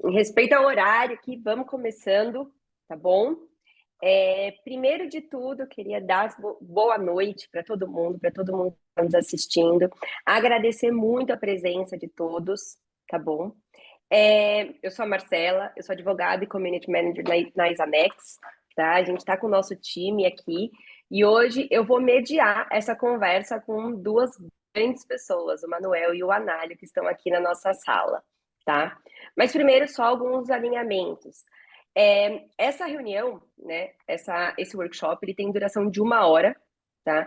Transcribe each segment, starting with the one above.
Em respeito ao horário aqui, vamos começando, tá bom? Primeiro de tudo, eu queria dar boa noite para todo mundo que está nos assistindo. Agradecer muito a presença de todos, tá bom? Eu sou a Marcela, eu sou advogada e community manager na Isanex, tá? A gente está com o nosso time aqui e hoje eu vou mediar essa conversa com duas grandes pessoas, o Manuel e o Análio, que estão aqui na nossa sala, tá? Mas primeiro, só alguns alinhamentos. Essa reunião, né, esse workshop, ele tem duração de 1 hora, tá?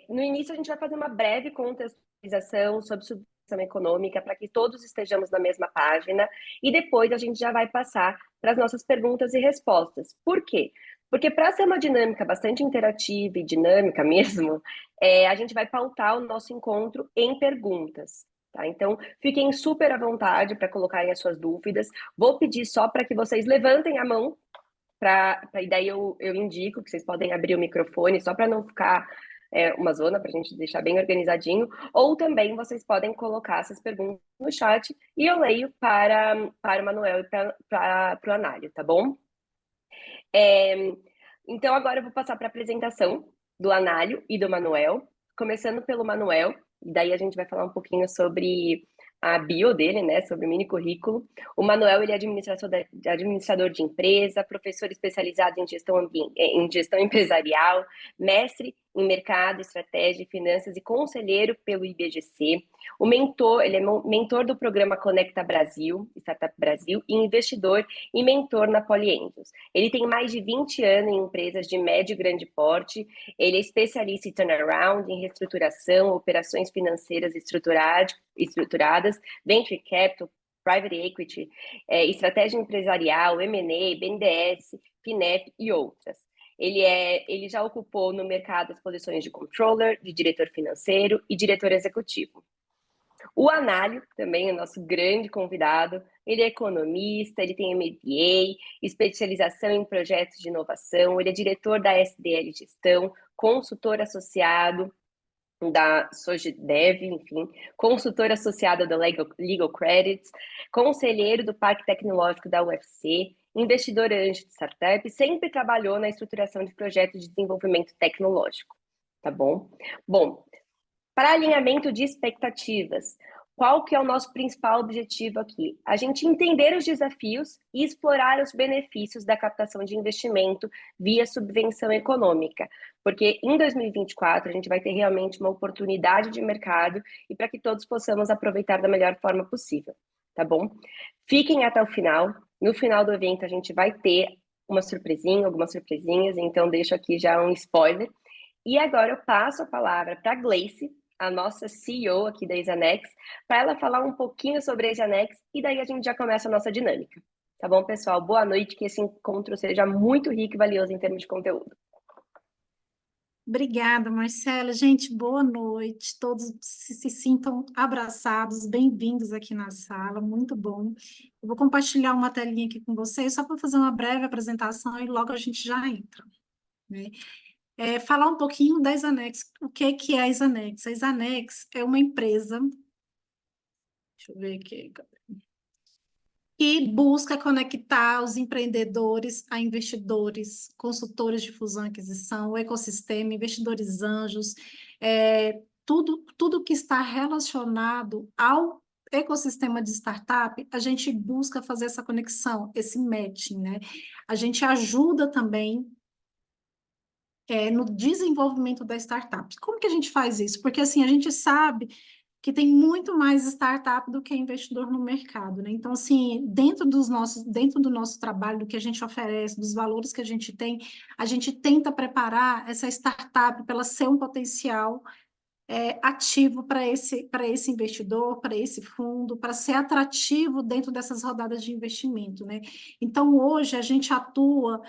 No início, a gente vai fazer uma breve contextualização sobre subvenção econômica para que todos estejamos na mesma página e depois a gente já vai passar para as nossas perguntas e respostas. Por quê? Porque para ser uma dinâmica bastante interativa e dinâmica mesmo, a gente vai pautar o nosso encontro em perguntas. Tá? Então, fiquem super à vontade para colocarem as suas dúvidas. Vou pedir só para que vocês levantem a mão, e daí eu indico que vocês podem abrir o microfone, só para não ficar uma zona, para a gente deixar bem organizadinho. Ou também vocês podem colocar essas perguntas no chat e eu leio para o Manuel e para o Análio, tá bom? Então, agora eu vou passar para a apresentação do Análio e do Manuel, começando pelo Manuel, e daí a gente vai falar um pouquinho sobre a bio dele, né, sobre o mini currículo. O Manuel, ele é administrador de empresa, professor especializado em gestão empresarial, mestre em mercado, estratégia e finanças e conselheiro pelo IBGC. Ele é mentor do programa Conecta Brasil, Startup Brasil, e investidor e mentor na Polyangels. Ele tem mais de 20 anos em empresas de médio e grande porte. Ele é especialista em turnaround, em reestruturação, operações financeiras estruturadas, venture capital, private equity, estratégia empresarial, M&A, BNDES, FINEP e outras. Ele já ocupou no mercado as posições de controller, de diretor financeiro e diretor executivo. O Análio, também é nosso grande convidado, ele é economista, ele tem MBA, especialização em projetos de inovação, ele é diretor da SDL Gestão, consultor associado da Sojidev, enfim, consultor associado da Legal Credits, conselheiro do Parque Tecnológico da UFC, investidor anjo de startup, sempre trabalhou na estruturação de projetos de desenvolvimento tecnológico, tá bom? Bom, para alinhamento de expectativas, qual que é o nosso principal objetivo aqui? A gente entender os desafios e explorar os benefícios da captação de investimento via subvenção econômica, porque em 2024 a gente vai ter realmente uma oportunidade de mercado e para que todos possamos aproveitar da melhor forma possível, tá bom? Fiquem até o final. No final do evento a gente vai ter algumas surpresinhas, então deixo aqui já um spoiler. E agora eu passo a palavra para a Gleice, a nossa CEO aqui da Isanex, para ela falar um pouquinho sobre a Isanex e daí a gente já começa a nossa dinâmica. Tá bom, pessoal? Boa noite, que esse encontro seja muito rico e valioso em termos de conteúdo. Obrigada, Marcela. Gente, boa noite. Todos se sintam abraçados, bem-vindos aqui na sala, muito bom. Eu vou compartilhar uma telinha aqui com vocês, só para fazer uma breve apresentação e logo a gente já entra, né? Falar um pouquinho da Isanex. O que é a Isanex? A Isanex é uma empresa, deixa eu ver aqui, que busca conectar os empreendedores a investidores, consultores de fusão e aquisição, o ecossistema, investidores anjos, tudo que está relacionado ao ecossistema de startup, a gente busca fazer essa conexão, esse matching, né? A gente ajuda também no desenvolvimento da startup. Como que a gente faz isso? Porque assim, a gente sabe que tem muito mais startup do que investidor no mercado, né? Então, assim, dentro do nosso trabalho, do que a gente oferece, dos valores que a gente tem, a gente tenta preparar essa startup para ela ser um potencial ativo para esse investidor, para esse fundo, para ser atrativo dentro dessas rodadas de investimento, né? Então, hoje, a gente atua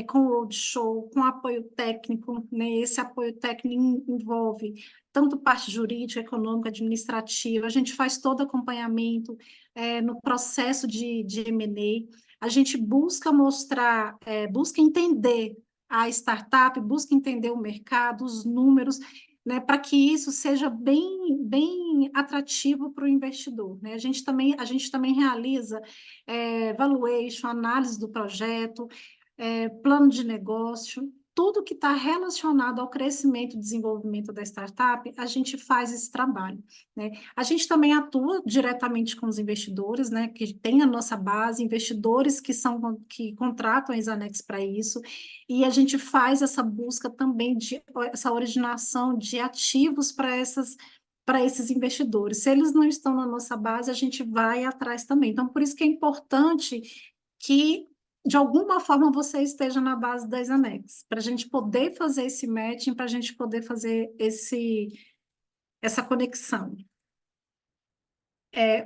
com roadshow, com apoio técnico, né? Esse apoio técnico envolve tanto parte jurídica, econômica, administrativa, a gente faz todo acompanhamento no processo de M&A, a gente busca mostrar, busca entender a startup, busca entender o mercado, os números, né, para que isso seja bem atrativo para o investidor, né? A gente também realiza valuation, análise do projeto, plano de negócio, tudo que está relacionado ao crescimento e desenvolvimento da startup, a gente faz esse trabalho, né? A gente também atua diretamente com os investidores, né, que tem a nossa base, investidores que contratam a Exanex para isso, e a gente faz essa busca também essa originação de ativos para esses investidores. Se eles não estão na nossa base, a gente vai atrás também. Então, por isso que é importante que de alguma forma você esteja na base das Anex, para a gente poder fazer esse matching, para a gente poder fazer essa conexão.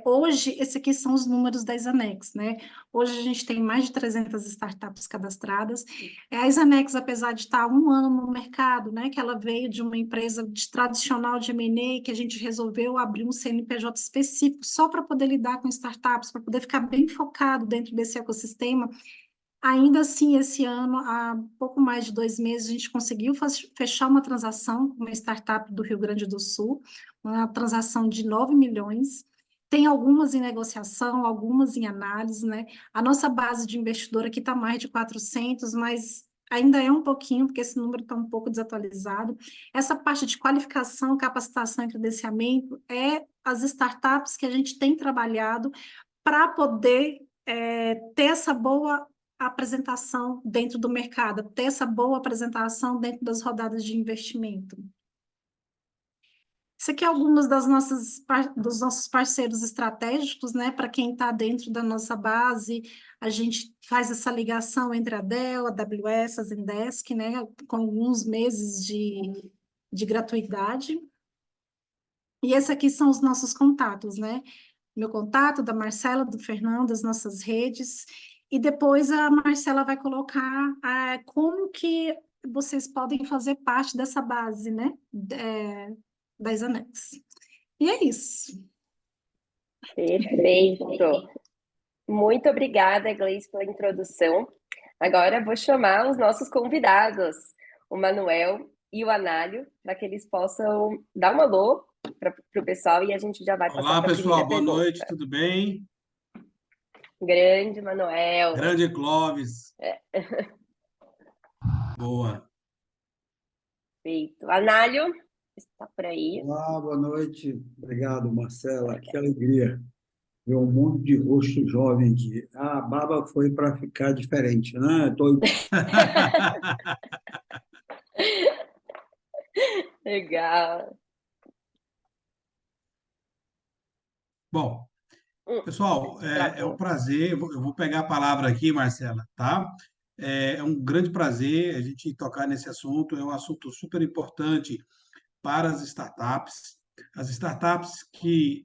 Hoje, esses aqui são os números da Exanex, né? Hoje a gente tem mais de 300 startups cadastradas. A Exanex, apesar de estar há 1 ano no mercado, né? Que ela veio de uma empresa tradicional de M&A, que a gente resolveu abrir um CNPJ específico só para poder lidar com startups, para poder ficar bem focado dentro desse ecossistema. Ainda assim, esse ano, há pouco mais de 2 meses, a gente conseguiu fechar uma transação com uma startup do Rio Grande do Sul, uma transação de 9 milhões. Tem algumas em negociação, algumas em análise, né? A nossa base de investidor aqui está mais de 400, mas ainda é um pouquinho, porque esse número está um pouco desatualizado. Essa parte de qualificação, capacitação e credenciamento as startups que a gente tem trabalhado para poder ter essa boa apresentação dentro do mercado, ter essa boa apresentação dentro das rodadas de investimento. Isso aqui é alguns dos nossos parceiros estratégicos, né? Para quem está dentro da nossa base, a gente faz essa ligação entre a Dell, a AWS, a Zendesk, né? Com alguns meses de gratuidade. E esse aqui são os nossos contatos, né? Meu contato, da Marcela, do Fernando, as nossas redes. E depois a Marcela vai colocar como que vocês podem fazer parte dessa base, né? Das Anex. E é isso. Perfeito. Muito obrigada, Gleice, pela introdução. Agora vou chamar os nossos convidados, o Manuel e o Análio, para que eles possam dar um alô para o pessoal e a gente já vai passar Olá, para a primeira pessoal, boa pergunta. noite, tudo bem? Grande Manuel. Grande Clóvis. Boa. Perfeito. Análio, está por aí? Olá, boa noite. Obrigado, Marcela. Que alegria ver um monte de rosto jovem aqui. A barba foi para ficar diferente, né? Legal. Bom, pessoal, é um Travou. prazer. Eu vou pegar a palavra aqui, Marcela, tá? É um grande prazer a gente tocar nesse assunto. É um assunto super importante para as startups. As startups que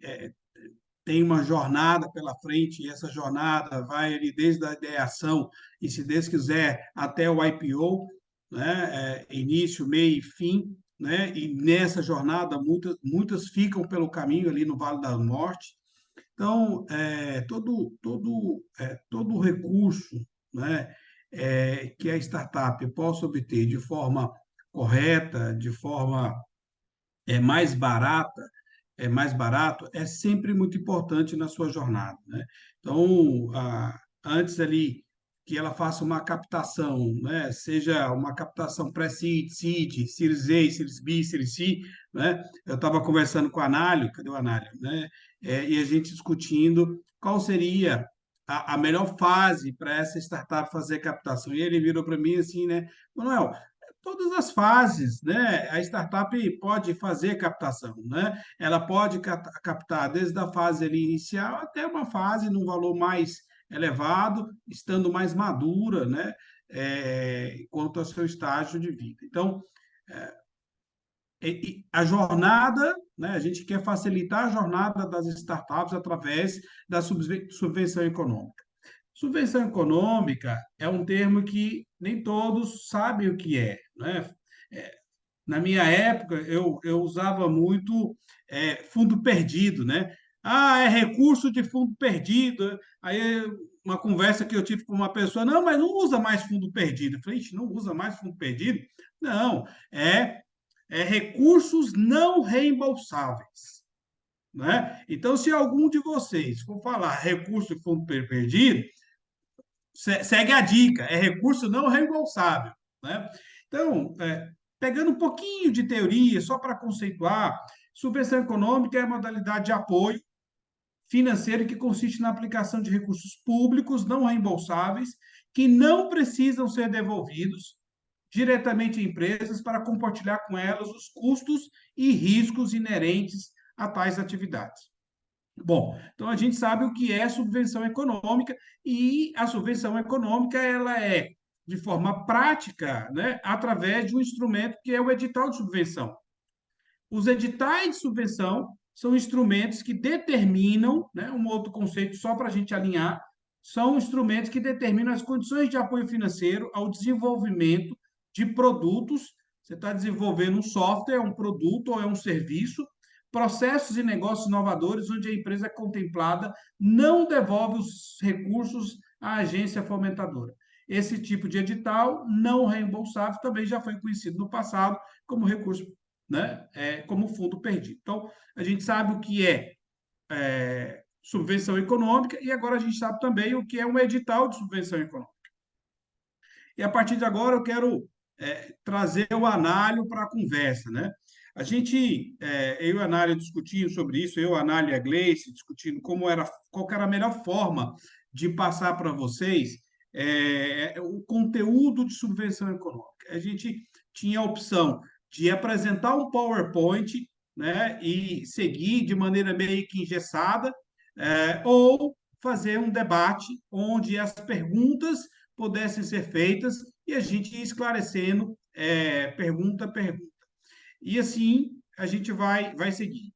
têm uma jornada pela frente, e essa jornada vai ali desde a ideação e, se Deus quiser, até o IPO, né? Início, meio e fim, né? E nessa jornada, muitas ficam pelo caminho ali no Vale da Morte. Então, todo recurso, né, que a startup possa obter de forma correta, de forma mais barata, mais barato, é sempre muito importante na sua jornada, né? Então, antes ali que ela faça uma captação, né? Seja uma captação pré-seed, seed, Series A, Series B, Series C, né? Eu estava conversando com o Análio, cadê o Análio, né? E a gente discutindo qual seria a melhor fase para essa startup fazer captação. E ele virou para mim assim, né? Manuel, todas as fases, né? A startup pode fazer captação, né? Ela pode captar desde a fase ali inicial até uma fase num valor mais elevado, estando mais madura, né? Quanto ao seu estágio de vida. Então, a jornada, né? A gente quer facilitar a jornada das startups através da subvenção econômica. Subvenção econômica é um termo que nem todos sabem o que é, né? Na minha época, eu usava muito fundo perdido, né? Ah, é recurso de fundo perdido. Aí, uma conversa que eu tive com uma pessoa, não, mas não usa mais fundo perdido. Eu falei, "Ixi, não usa mais fundo perdido? Não, é recursos não reembolsáveis, né? Então, se algum de vocês for falar recurso de fundo perdido, segue a dica, é recurso não reembolsável, né? Então, pegando um pouquinho de teoria, só para conceituar, subvenção econômica é a modalidade de apoio financeiro que consiste na aplicação de recursos públicos não reembolsáveis que não precisam ser devolvidos diretamente a empresas para compartilhar com elas os custos e riscos inerentes a tais atividades. Bom, então a gente sabe o que é subvenção econômica e a subvenção econômica ela é de forma prática, né, através de um instrumento que é o edital de subvenção. Os editais de subvenção são instrumentos que determinam, né, um outro conceito só para a gente alinhar, são instrumentos que determinam as condições de apoio financeiro ao desenvolvimento de produtos. Você está desenvolvendo um software, um produto ou é um serviço, processos e negócios inovadores onde a empresa contemplada não devolve os recursos à agência fomentadora. Esse tipo de edital não reembolsável também já foi conhecido no passado como recurso, né? Como fundo perdido. Então, a gente sabe o que é subvenção econômica e agora a gente sabe também o que é um edital de subvenção econômica. E a partir de agora eu quero trazer o Análio para a conversa, né? A gente, eu e o Análio discutindo sobre isso, eu, a Análio e a Gleice discutindo qual era a melhor forma de passar para vocês o conteúdo de subvenção econômica. A gente tinha a opção de apresentar um PowerPoint, né, e seguir de maneira meio que engessada, ou fazer um debate onde as perguntas pudessem ser feitas e a gente ia esclarecendo pergunta a pergunta. E assim a gente vai seguir.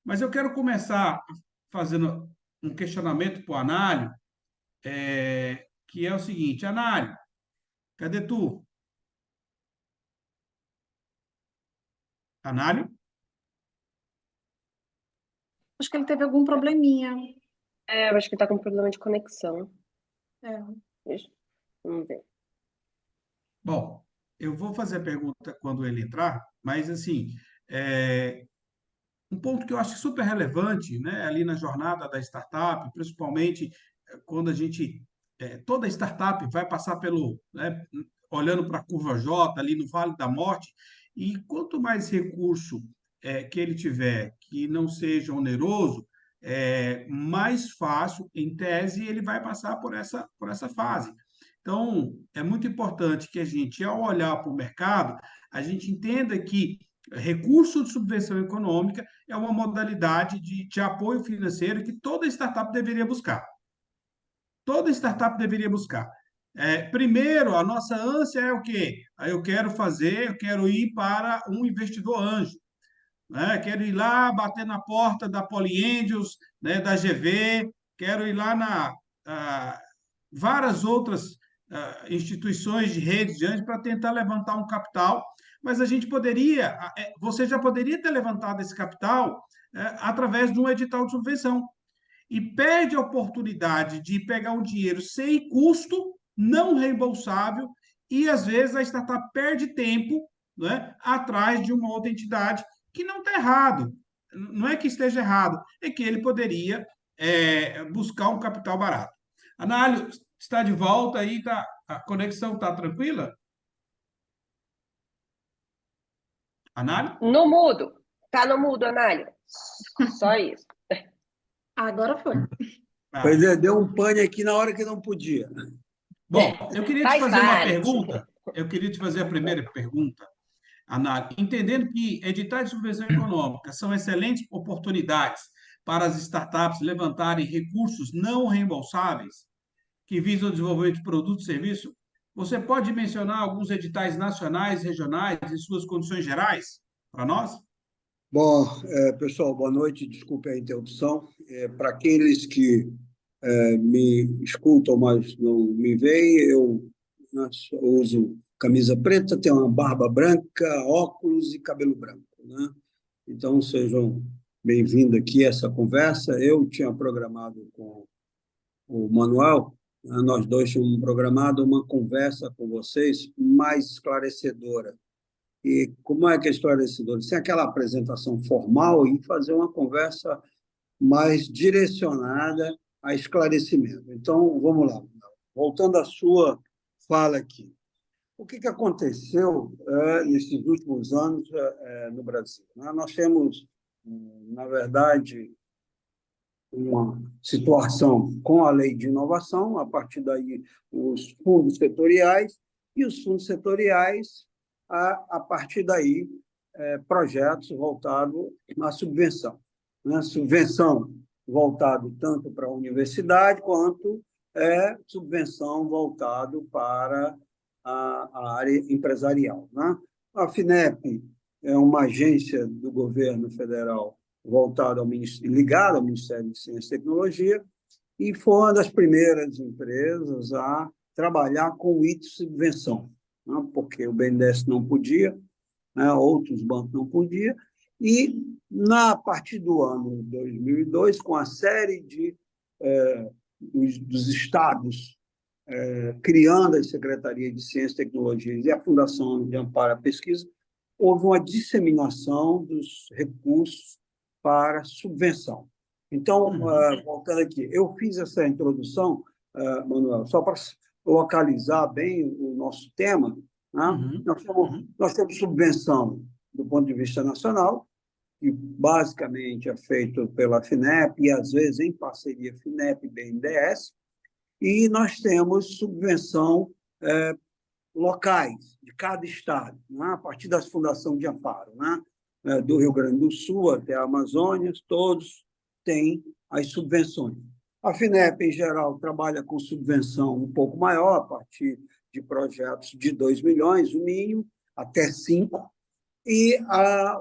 Mas eu quero começar fazendo um questionamento para o Análio, que é o seguinte: Análio, cadê tu? Análio? Acho que ele teve algum probleminha. Eu acho que tá com problema de conexão. É. Vamos ver. Bom, eu vou fazer a pergunta quando ele entrar, mas assim, um ponto que eu acho super relevante, né, ali na jornada da startup, principalmente quando a gente, toda startup vai passar pelo, né, olhando para a curva J, ali no Vale da Morte, e quanto mais recurso que ele tiver que não seja oneroso, mais fácil, em tese, ele vai passar por essa fase. Então, é muito importante que a gente, ao olhar para o mercado, a gente entenda que recurso de subvenção econômica é uma modalidade de apoio financeiro que toda startup deveria buscar. Toda startup deveria buscar. Primeiro, a nossa ânsia é o quê? Eu quero ir para um investidor anjo, né? Quero ir lá bater na porta da Polyangels, né, da GV, quero ir lá na várias outras instituições de rede de anjos para tentar levantar um capital, mas a gente poderia, você já poderia ter levantado esse capital através de um edital de subvenção e perde a oportunidade de pegar um dinheiro sem custo, não reembolsável, e às vezes a startup perde tempo, né, atrás de uma outra entidade que não está errado. Não é que esteja errado, é que ele poderia buscar um capital barato. Análio, está de volta aí, tá, a conexão está tranquila? Análio? No mudo. Tá no mudo, Análio. Só isso. Agora foi. Pois é, deu um pane aqui na hora que não podia. Bom, eu queria te Faz fazer uma parte. pergunta. Eu queria te fazer a primeira pergunta, Análio. Entendendo que editais de subvenção econômica são excelentes oportunidades para as startups levantarem recursos não reembolsáveis que visam o desenvolvimento de produtos e serviços, você pode mencionar alguns editais nacionais, regionais e suas condições gerais para nós? Bom, pessoal, boa noite. Desculpe a interrupção. Para aqueles que me escutam, mas não me veem, eu uso camisa preta, tenho uma barba branca, óculos e cabelo branco, né? Então, sejam bem-vindos aqui a essa conversa. Eu tinha programado com o Manuel, nós dois tínhamos programado uma conversa com vocês mais esclarecedora. e como é que é a história desse dono? Sem aquela apresentação formal e fazer uma conversa mais direcionada a esclarecimento. Então, vamos lá. Voltando à sua fala aqui. O que aconteceu nesses últimos anos no Brasil? Né? Nós temos, na verdade, uma situação com a lei de inovação, a partir daí os fundos setoriais, e os fundos setoriais, a partir daí, projetos voltados à subvenção. Né? Subvenção voltado tanto para a universidade, quanto subvenção voltado para a área empresarial. Né? A FINEP é uma agência do governo federal voltada ligada ao Ministério de Ciência e Tecnologia, e foi uma das primeiras empresas a trabalhar com o ITS subvenção, né? Porque o BNDES não podia, né? Outros bancos não podiam, e a partir do ano 2002, com a série dos estados criando as secretarias de Ciência e Tecnologia e a Fundação de Amparo à Pesquisa, houve uma disseminação dos recursos para subvenção. Então, voltando aqui, eu fiz essa introdução, Manuel, só para localizar bem o nosso tema. Né? Nós temos subvenção do ponto de vista nacional, que basicamente é feito pela FINEP e, às vezes, em parceria FINEP e BNDES, e nós temos subvenção locais de cada estado, né? A partir das fundações de amparo, né? Do Rio Grande do Sul até a Amazônia, todos têm as subvenções. A FINEP, em geral, trabalha com subvenção um pouco maior, a partir de projetos de 2 milhões, o mínimo, até 5, e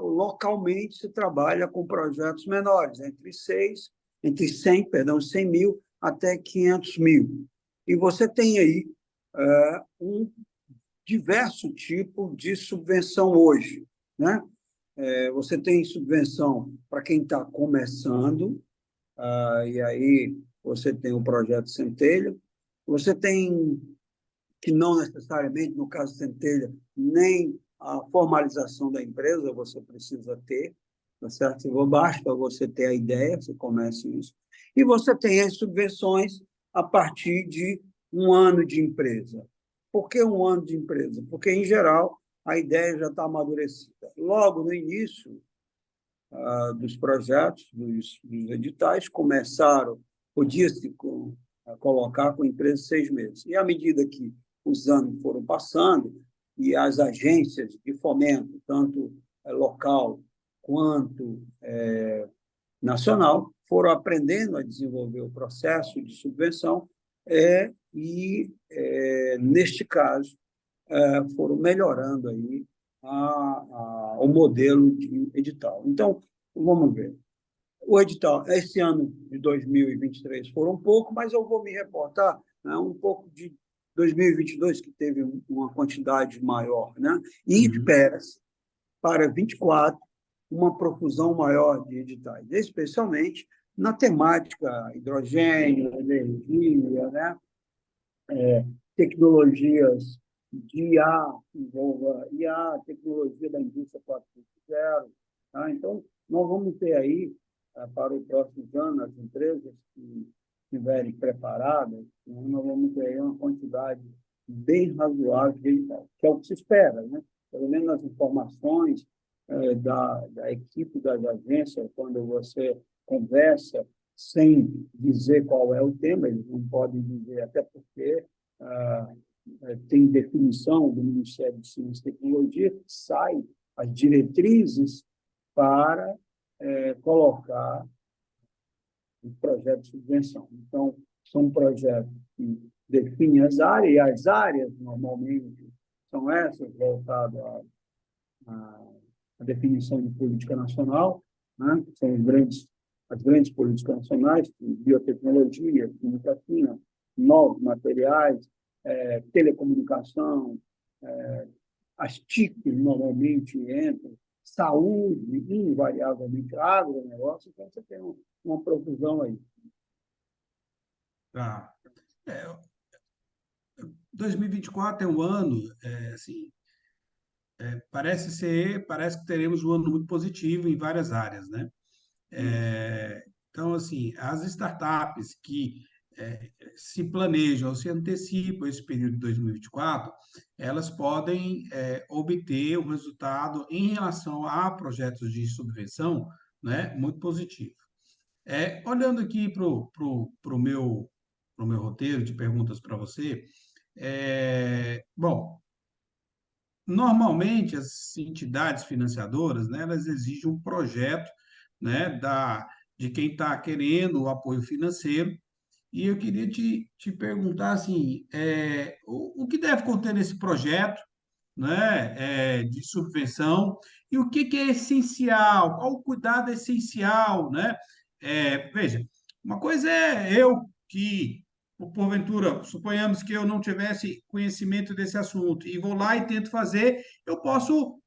localmente se trabalha com projetos menores, entre 100 mil até 500 mil. E você tem aí um diverso tipo de subvenção hoje. Né? Você tem subvenção para quem está começando, e aí você tem o projeto Centelha. Você tem, que não necessariamente, no caso Centelha, nem a formalização da empresa você precisa ter, tá certo? Basta você ter a ideia, você começa isso. E você tem as subvenções a partir de 1 ano de empresa. Por que 1 ano de empresa? Porque, em geral, a ideia já está amadurecida. Logo no início dos projetos, dos editais, podia-se colocar com empresa 6 meses. E, à medida que os anos foram passando, e as agências de fomento, tanto local quanto nacional, foram aprendendo a desenvolver o processo de subvenção neste caso, foram melhorando aí o modelo de edital. Então, vamos ver. O edital, esse ano de 2023 foram um pouco, mas eu vou me reportar, né, um pouco de 2022, que teve uma quantidade maior, né? E espera-se, para 24, uma profusão maior de editais, especialmente na temática hidrogênio, energia, né? Tecnologias de IA, envolva IA, tecnologia da indústria 4.0. Tá? Então, nós vamos ter aí, para os próximos anos, as empresas que estiverem preparadas, nós vamos ter aí uma quantidade bem razoável de editais, que é o que se espera, né? Pelo menos as informações da equipe das agências, quando você conversa sem dizer qual é o tema, eles não podem dizer, até porque tem definição do Ministério de Ciência e Tecnologia, que sai as diretrizes para colocar um projeto de subvenção. Então, são projetos que definem as áreas, e as áreas, normalmente, são essas, voltadas à definição de política nacional, né? São as grandes políticas nacionais, biotecnologia, química fina, novos materiais, telecomunicação, as TICs normalmente entram, saúde, invariavelmente, agronegócio, então você tem uma profusão aí. Tá. 2024 é um ano, assim, parece que teremos um ano muito positivo em várias áreas, né? Então, assim, as startups que se planejam ou se antecipam esse período de 2024, elas podem obter um resultado em relação a projetos de subvenção, né, muito positivo. Olhando aqui para o meu roteiro de perguntas para você, bom, normalmente as entidades financiadoras, né, elas exigem um projeto, né, de quem está querendo o apoio financeiro. E eu queria te perguntar assim, o que deve conter nesse projeto, né, de subvenção, e o que é essencial, qual o cuidado essencial, né? Veja, uma coisa é eu que, porventura, suponhamos que eu não tivesse conhecimento desse assunto e vou lá e tento fazer, eu posso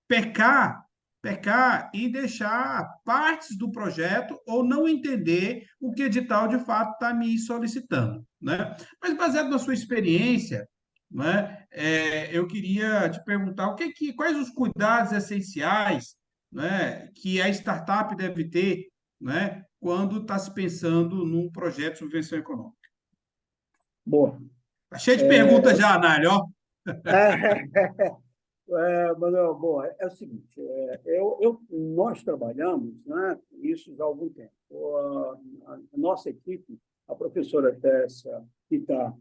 pecar, pecar e deixar partes do projeto ou não entender o que o edital de fato está me solicitando, né? Mas baseado na sua experiência, né, eu queria te perguntar quais os cuidados essenciais, né, que a startup deve ter, né, quando está se pensando num projeto de subvenção econômica. Boa. Tá cheio de perguntas já, Nálio, ó. Manuel, bom, é o seguinte, nós trabalhamos, né, isso já há algum tempo. A nossa equipe, a professora Tessa, que está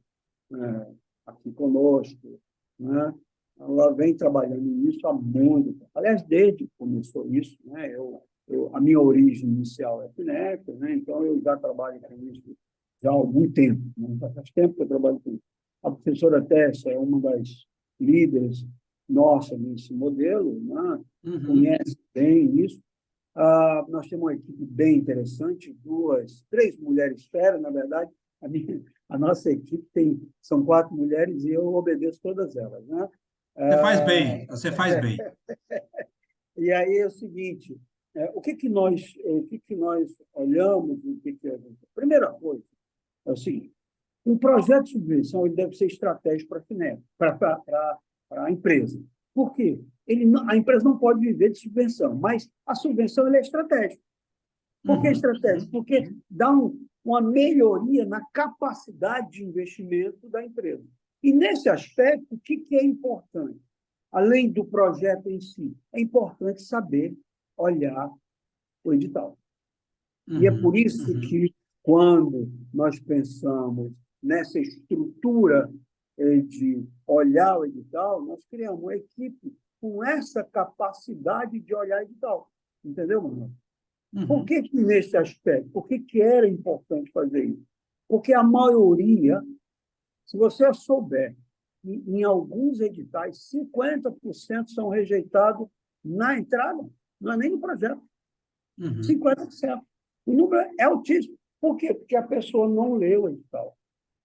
aqui conosco, né, ela vem trabalhando nisso há muito tempo. Aliás, desde que começou isso, né, a minha origem inicial é FINEP, né, então eu já trabalho com isso já há algum tempo, né, já faz tempo que eu trabalho com isso. A professora Tessa é uma das líderes nossa nesse modelo, né? Conhece bem isso. Nós temos uma equipe bem interessante, três mulheres feras, na verdade. A nossa equipe são 4 mulheres e eu obedeço todas elas, né? Você faz bem, você faz bem. E aí é o seguinte, o que nós olhamos, primeira coisa é o seguinte, um projeto de subvenção ele deve ser estratégico para a FINEP, para a empresa. Por quê? A empresa não pode viver de subvenção, mas a subvenção ela é estratégica. Por que estratégica? Porque dá uma melhoria na capacidade de investimento da empresa. E, nesse aspecto, o que é importante? Além do projeto em si, é importante saber olhar o edital. E é por isso que, quando nós pensamos nessa estrutura de olhar o edital, nós criamos uma equipe com essa capacidade de olhar o edital. Entendeu, Manuel? Por que nesse aspecto? Por que era importante fazer isso? Porque a maioria, se você souber, em alguns editais, 50% são rejeitados na entrada, não é nem no projeto. 50%. O número é altíssimo. Por quê? Porque a pessoa não leu o edital.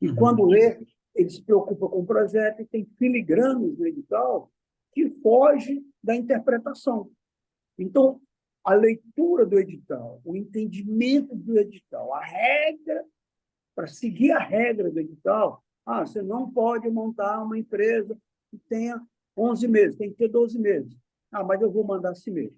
E quando lê, ele se preocupa com o projeto e tem filigranos no edital que foge da interpretação. Então, a leitura do edital, o entendimento do edital, a regra, para seguir a regra do edital, você não pode montar uma empresa que tenha 11 meses, tem que ter 12 meses. Mas eu vou mandar assim mesmo.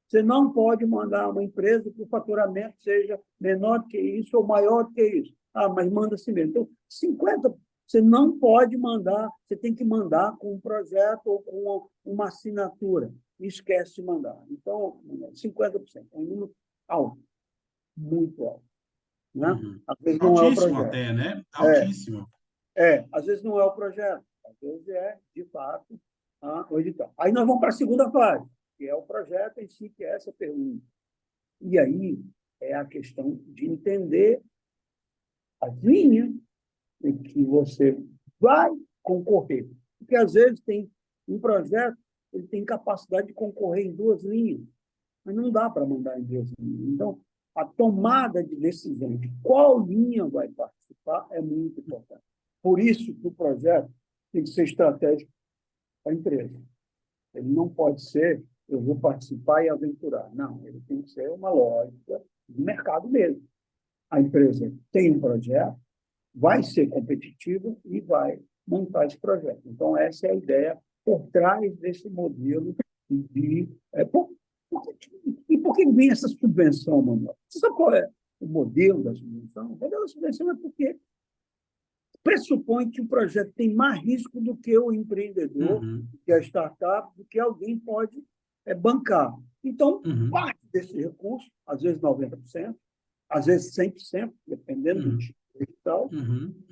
Você não pode mandar uma empresa que o faturamento seja menor que isso ou maior que isso. Mas manda assim mesmo. Então, 50%. Você não pode mandar, você tem que mandar com um projeto ou com uma assinatura. Esquece de mandar. Então, 50%. É um número alto, muito alto. Né? Às vezes não é o Altíssimo projeto. até, né? Altíssimo. Às vezes não é o projeto. Às vezes é, de fato, o edital. Aí nós vamos para a segunda fase, que é o projeto em si, que é essa pergunta. E aí é a questão de entender as linhas em que você vai concorrer. Porque, às vezes, tem um projeto, ele tem capacidade de concorrer em 2 linhas, mas não dá para mandar em 2 linhas. Então, a tomada de decisão de qual linha vai participar é muito importante. Por isso que o projeto tem que ser estratégico para a empresa. Ele não pode ser, eu vou participar e aventurar. Não, ele tem que ser uma lógica de mercado mesmo. A empresa tem um projeto, vai ser competitiva e vai montar esse projeto. Então, essa é a ideia por trás desse modelo de... E por que vem essa subvenção, Manuel? Você sabe qual é o modelo da subvenção? O modelo da subvenção é porque pressupõe que o projeto tem mais risco do que o empreendedor, que a startup, do que alguém pode bancar. Então, parte desse recurso, às vezes 90%, às vezes 100%, dependendo do tipo de edital,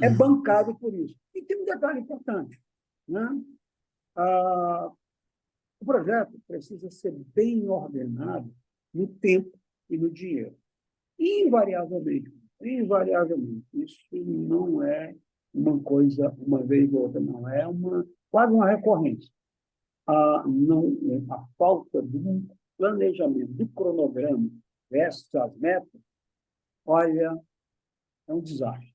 é bancado por isso. E tem um detalhe importante, né? O projeto precisa ser bem ordenado no tempo e no dinheiro. Invariavelmente, isso não é uma coisa, uma vez ou outra, não. É quase uma recorrência. A falta de um planejamento, do cronograma versus as metas, olha, é um desastre.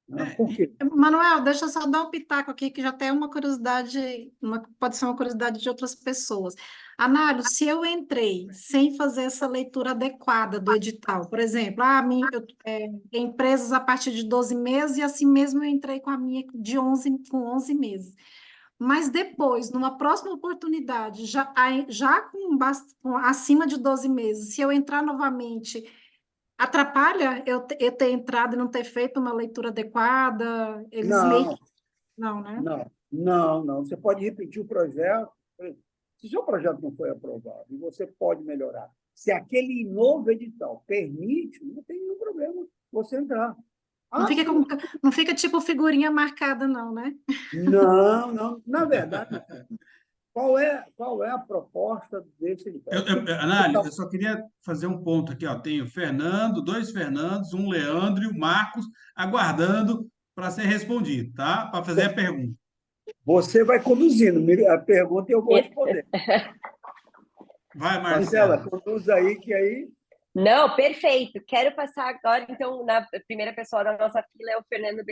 Né? Por quê? Manuel, deixa eu só dar um pitaco aqui, que já tem uma curiosidade, pode ser uma curiosidade de outras pessoas. Anário, se eu entrei sem fazer essa leitura adequada do edital, por exemplo, empresas a partir de 12 meses, e assim mesmo eu entrei com a minha com 11 meses. Mas depois, numa próxima oportunidade, já com acima de 12 meses, se eu entrar novamente, atrapalha eu ter entrado e não ter feito uma leitura adequada? Eles meio que... Não, né? Não. Você pode repetir o projeto. Se o seu projeto não foi aprovado, você pode melhorar. Se aquele novo edital permite, não tem nenhum problema você entrar. Não fica tipo figurinha marcada, não, né? Não. Na verdade, qual é a proposta desse edital? Anália, eu só queria fazer um ponto aqui. Ó. Tenho Fernando, dois Fernandos, um Leandro e o Marcos aguardando para ser respondido, tá? Para fazer a pergunta. Você vai conduzindo a pergunta e eu vou responder. Vai, Marcela. Marcela, conduz aí, que aí... Não, perfeito. Quero passar agora, então, na primeira pessoa da nossa fila é o Fernando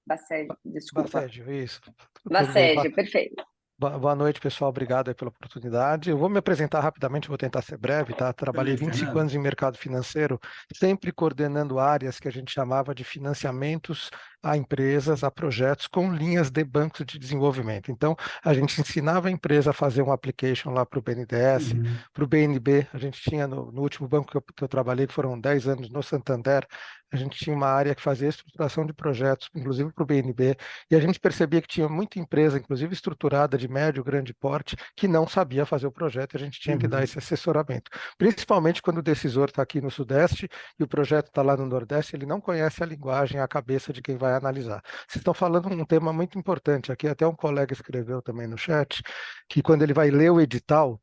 Bacégio, desculpa. Bacégio, isso. Bacégio, perfeito. Boa noite, pessoal. Obrigado aí pela oportunidade. Eu vou me apresentar rapidamente, vou tentar ser breve, tá? Trabalhei 25 anos em mercado financeiro, sempre coordenando áreas que a gente chamava de financiamentos a empresas, a projetos com linhas de bancos de desenvolvimento. Então, a gente ensinava a empresa a fazer um application lá para o BNDES, para o BNB. A gente tinha, no último banco que eu trabalhei, que foram 10 anos no Santander, a gente tinha uma área que fazia estruturação de projetos, inclusive para o BNB, e a gente percebia que tinha muita empresa, inclusive estruturada de médio, grande porte, que não sabia fazer o projeto, e a gente tinha que dar esse assessoramento. Principalmente quando o decisor está aqui no Sudeste e o projeto está lá no Nordeste, ele não conhece a linguagem, a cabeça de quem vai analisar. Vocês estão falando um tema muito importante aqui, até um colega escreveu também no chat, que quando ele vai ler o edital,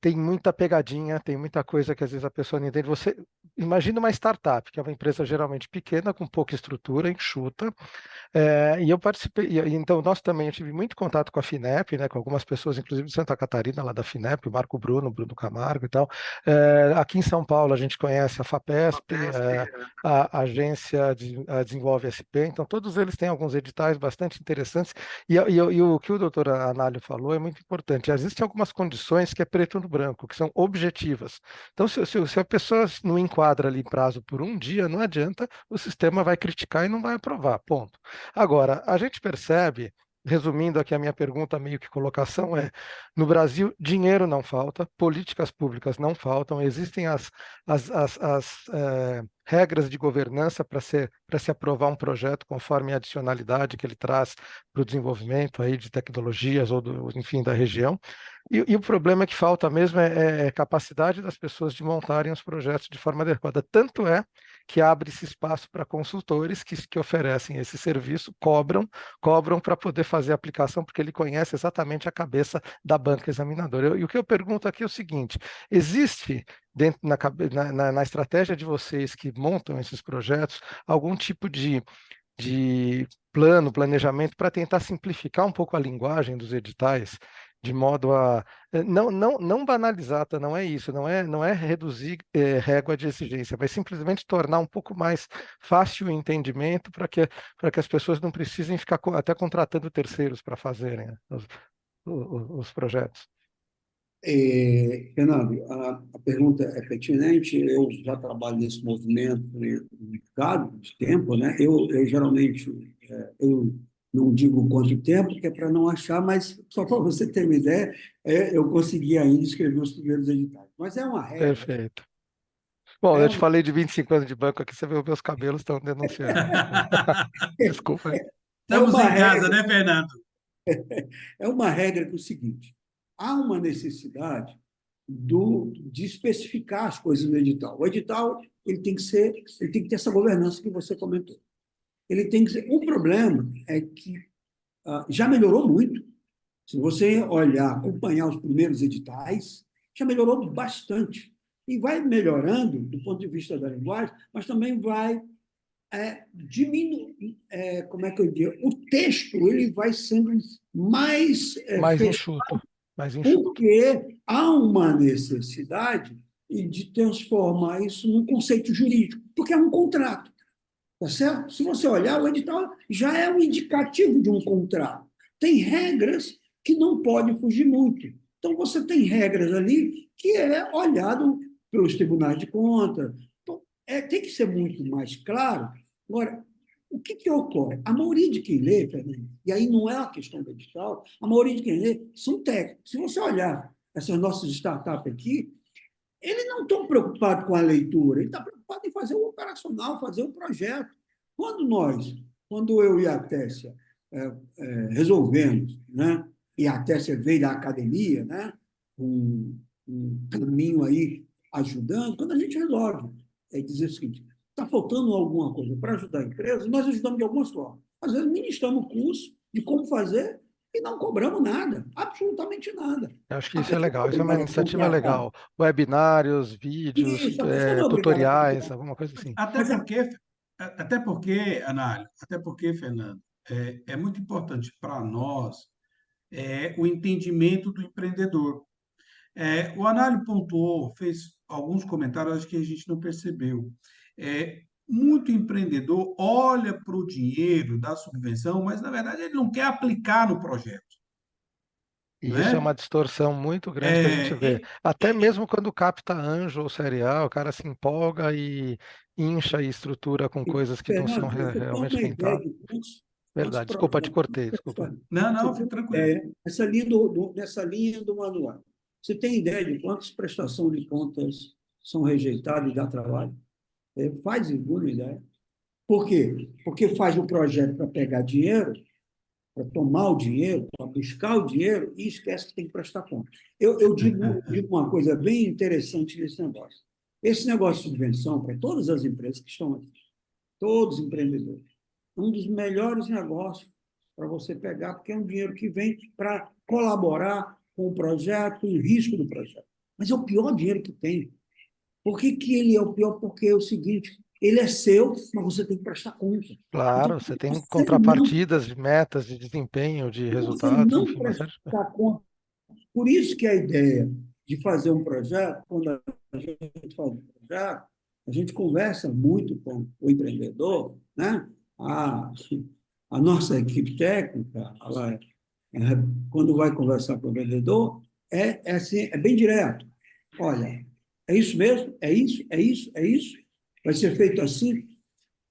tem muita pegadinha, tem muita coisa que às vezes a pessoa não entende. Você imagina uma startup, que é uma empresa geralmente pequena, com pouca estrutura, enxuta, e eu participei, então nós também, eu tive muito contato com a FINEP, né, com algumas pessoas, inclusive de Santa Catarina, lá da FINEP, o Marco Bruno Camargo e tal. Aqui em São Paulo a gente conhece a FAPESP, a agência Desenvolve SP, então todos eles têm alguns editais bastante interessantes, e o que o doutor Análio falou é muito importante. Existem algumas condições que é preto no branco, que são objetivas. Então, se a pessoa não enquadra ali prazo por um dia, não adianta, o sistema vai criticar e não vai aprovar, ponto. Agora, a gente percebe, resumindo aqui a minha pergunta, meio que colocação, no Brasil, dinheiro não falta, políticas públicas não faltam, existem as regras de governança para se aprovar um projeto conforme a adicionalidade que ele traz para o desenvolvimento aí de tecnologias ou, enfim, da região. E o problema é que falta mesmo é capacidade das pessoas de montarem os projetos de forma adequada. Tanto é que abre-se espaço para consultores que oferecem esse serviço, cobram para poder fazer a aplicação, porque ele conhece exatamente a cabeça da banca examinadora. E o que eu pergunto aqui é o seguinte: existe dentro na estratégia de vocês que montam esses projetos algum tipo de planejamento para tentar simplificar um pouco a linguagem dos editais, de modo a não banalizar, tá? Não é isso, não é reduzir régua de exigência, mas simplesmente tornar um pouco mais fácil o entendimento para que as pessoas não precisem ficar até contratando terceiros para fazerem os projetos. Fernando, a pergunta é pertinente. Eu já trabalho nesse movimento de tempo, né? Eu geralmente não digo quanto tempo, que é para não achar, mas só para você ter uma ideia, eu consegui ainda escrever os primeiros editais. Mas é uma regra. Perfeito. Bom, É eu te uma, falei de 25 anos de banco aqui, você vê os meus cabelos estão denunciando. Desculpa aí. é Estamos uma em casa, regra, né, Fernando? é uma regra que é o seguinte: há uma necessidade de especificar as coisas no edital. O edital ele tem que ter essa governança que você comentou. Ele tem que ser. O problema é que já melhorou muito. Se você olhar, acompanhar os primeiros editais, já melhorou bastante. E vai melhorando do ponto de vista da linguagem, mas também vai diminuir, como é que eu digo? O texto ele vai sendo mais Mais enxuto, mais enxuto. porque há uma necessidade de transformar isso num conceito jurídico, porque é um contrato, tá certo? Se você olhar, o edital já é um indicativo de um contrato. Tem regras que não podem fugir muito. Então, você tem regras ali que é olhado pelos tribunais de contas. Então, tem que ser muito mais claro. Agora, o que ocorre? A maioria de quem lê, Fernando, e aí não é a questão do edital, a maioria de quem lê são técnicos. Se você olhar essas nossas startups aqui, ele não está preocupado com a leitura, ele está preocupado em fazer o operacional, fazer o projeto. Quando eu e a Tessia resolvemos, né, e a Tessia veio da academia, né, um caminho aí ajudando, quando a gente resolve dizer o seguinte: está faltando alguma coisa para ajudar a empresa, nós ajudamos de algumas formas. Às vezes, ministramos curso de como fazer e não cobramos nada, absolutamente nada. Eu acho que A isso é pessoa legal, não é isso é uma obrigada a iniciativa contratar. legal. Webinários, vídeos, Isso, a pessoa não é obrigada a tutoriais, contratar. alguma coisa assim. Até Mas porque, até porque, Análise, até porque, Fernando, é muito importante para nós o entendimento do empreendedor. O Análise pontuou, fez alguns comentários, acho que a gente não percebeu. Muito empreendedor olha para o dinheiro da subvenção, mas na verdade ele não quer aplicar no projeto, E isso é né? uma distorção muito grande que a gente vê. É, Até mesmo quando capta anjo ou série A, o cara se empolga e incha e estrutura com coisas que não são Fernando, você tem realmente uma ideia rentáveis. de quantos Verdade. Desculpa, te projetos. cortei, desculpa. não, Você não, tem fique uma tranquilo. ideia, nessa linha do manual. Você tem ideia de quantas prestações de contas são rejeitadas e dá trabalho? Faz alguma ideia. Por quê? Porque faz o projeto para pegar dinheiro, para tomar o dinheiro, para buscar o dinheiro e esquece que tem que prestar conta. Eu digo uma coisa bem interessante nesse negócio. Esse negócio de subvenção para todas as empresas que estão aqui, todos os empreendedores, é um dos melhores negócios para você pegar, porque é um dinheiro que vem para colaborar com o projeto, o risco do projeto. Mas é o pior dinheiro que tem. Por que ele é o pior? Porque é o seguinte: ele é seu, mas você tem que prestar conta. Então, Claro, você tem você não, contrapartidas de metas, de desempenho, de se você resultados, não enfim, uma série de... prestar conta. Por isso que a ideia de fazer um projeto, quando a gente faz um projeto, a gente conversa muito com o empreendedor, né? A nossa equipe técnica, quando vai conversar com o vendedor, assim, é bem direto. Olha, é isso mesmo? É isso? É isso? É isso? Vai ser feito assim?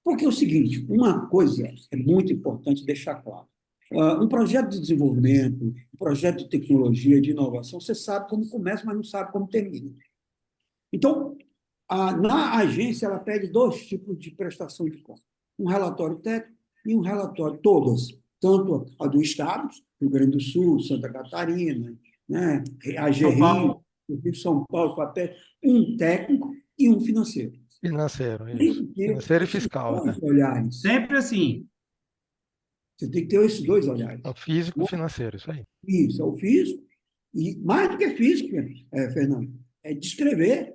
Porque é o seguinte: uma coisa é muito importante deixar claro. Um projeto de desenvolvimento, um projeto de tecnologia, de inovação, você sabe como começa, mas não sabe como termina. Então, na agência, ela pede dois tipos de prestação de contas: um relatório técnico e um relatório, todas, tanto a do Estado, Rio Grande do Sul, Santa Catarina, né, a São GRI, Paulo, São Paulo, papel, um técnico e um financeiro. Financeiro, Tem isso. que ter Financeiro e esses fiscal, né? dois olhares. sempre assim. Você tem que ter esses dois olhares. É o físico e Né? o financeiro, isso aí. Isso, é o físico, e mais do que físico, Fernando, é descrever.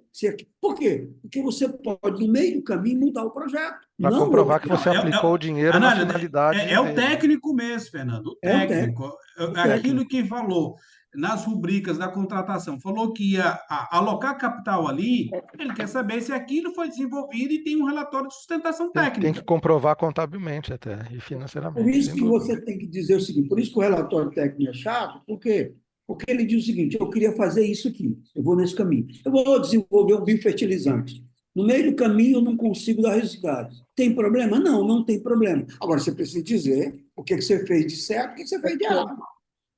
Por quê? Porque você pode, no meio do caminho, mudar o projeto. Para Não o comprovar que Não, você objetivo, aplicou o dinheiro na Análise, finalidade o dele, né? técnico mesmo, Fernando, o é o técnico. técnico. O técnico. Aquilo que falou nas rubricas da contratação, falou que ia alocar capital ali, ele quer saber se aquilo foi desenvolvido e tem um relatório de sustentação Tem que técnica. comprovar contabilmente até, e Por financeiramente, isso sem que dúvida. você tem que dizer o seguinte: por isso que o relatório técnico é chato, por quê? Porque ele diz o seguinte: eu queria fazer isso aqui, eu vou nesse caminho. Eu vou desenvolver um biofertilizante. No meio do caminho, eu não consigo dar resultados. Tem problema? Não, não tem problema. Agora, você precisa dizer o que você fez de certo e o que você fez de errado.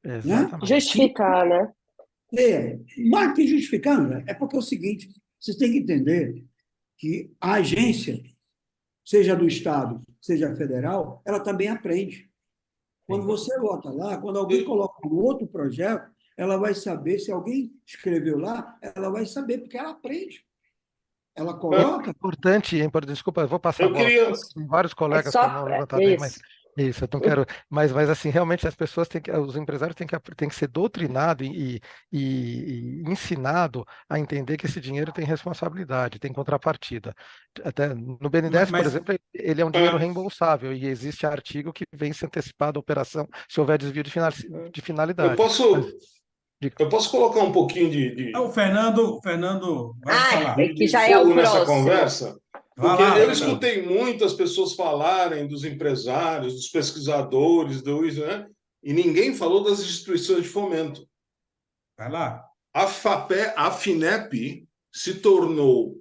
Né? Exatamente. Justificar, né? Mais que justificando, é porque é o seguinte, vocês têm que entender que a agência, seja do Estado, seja federal, ela também aprende. Quando você bota lá, quando alguém coloca um outro projeto, ela vai saber, se alguém escreveu lá, ela vai saber, porque ela aprende. Ela coloca. É importante, desculpa, eu vou passar a Eu bola. queria. Tem vários É colegas com a só mão levantada aí, mas isso. isso, eu não quero. Mas assim, realmente as pessoas têm que, os empresários têm que ser doutrinados e ensinado a entender que esse dinheiro tem responsabilidade, tem contrapartida. Até no BNDES, por Mas, exemplo, ele é um dinheiro É, reembolsável e existe artigo que vem se antecipar da operação se houver desvio de eu finalidade. Mas, posso, diga. eu posso colocar um pouquinho o Fernando vai Ah, falar. que de já é o fogo nessa próximo. conversa? Vai Porque lá, eu Fernando. escutei muitas pessoas falarem dos empresários, dos pesquisadores, né? E ninguém falou das instituições de fomento. Vai lá. A FINEP se tornou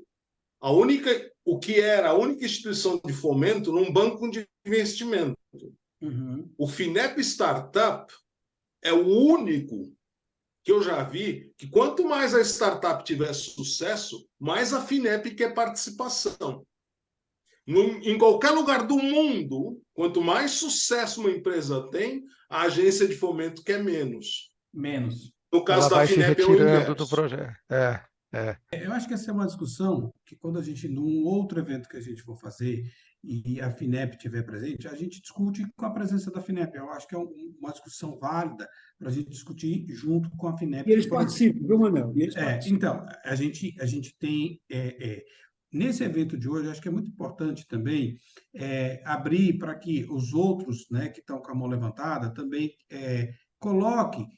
o que era a única instituição de fomento num banco de investimento. Uhum. O FINEP Startup é o único que eu já vi que quanto mais a startup tiver sucesso, mais a FINEP quer participação. Em qualquer lugar do mundo, quanto mais sucesso uma empresa tem, a agência de fomento quer menos. Menos. No caso Ela da vai se FINEP é o retirando do inverso. projeto. É. Eu acho que essa é uma discussão que quando a gente, num outro evento que a gente for fazer e a FINEP estiver presente, a gente discute com a presença da FINEP. Eu acho que é uma discussão válida para a gente discutir junto com a E FINEP. eles participam, viu, Manuel? E eles participam. Então, a gente tem, nesse evento de hoje, acho que é muito importante também abrir para que os outros, né, que estão com a mão levantada também coloquem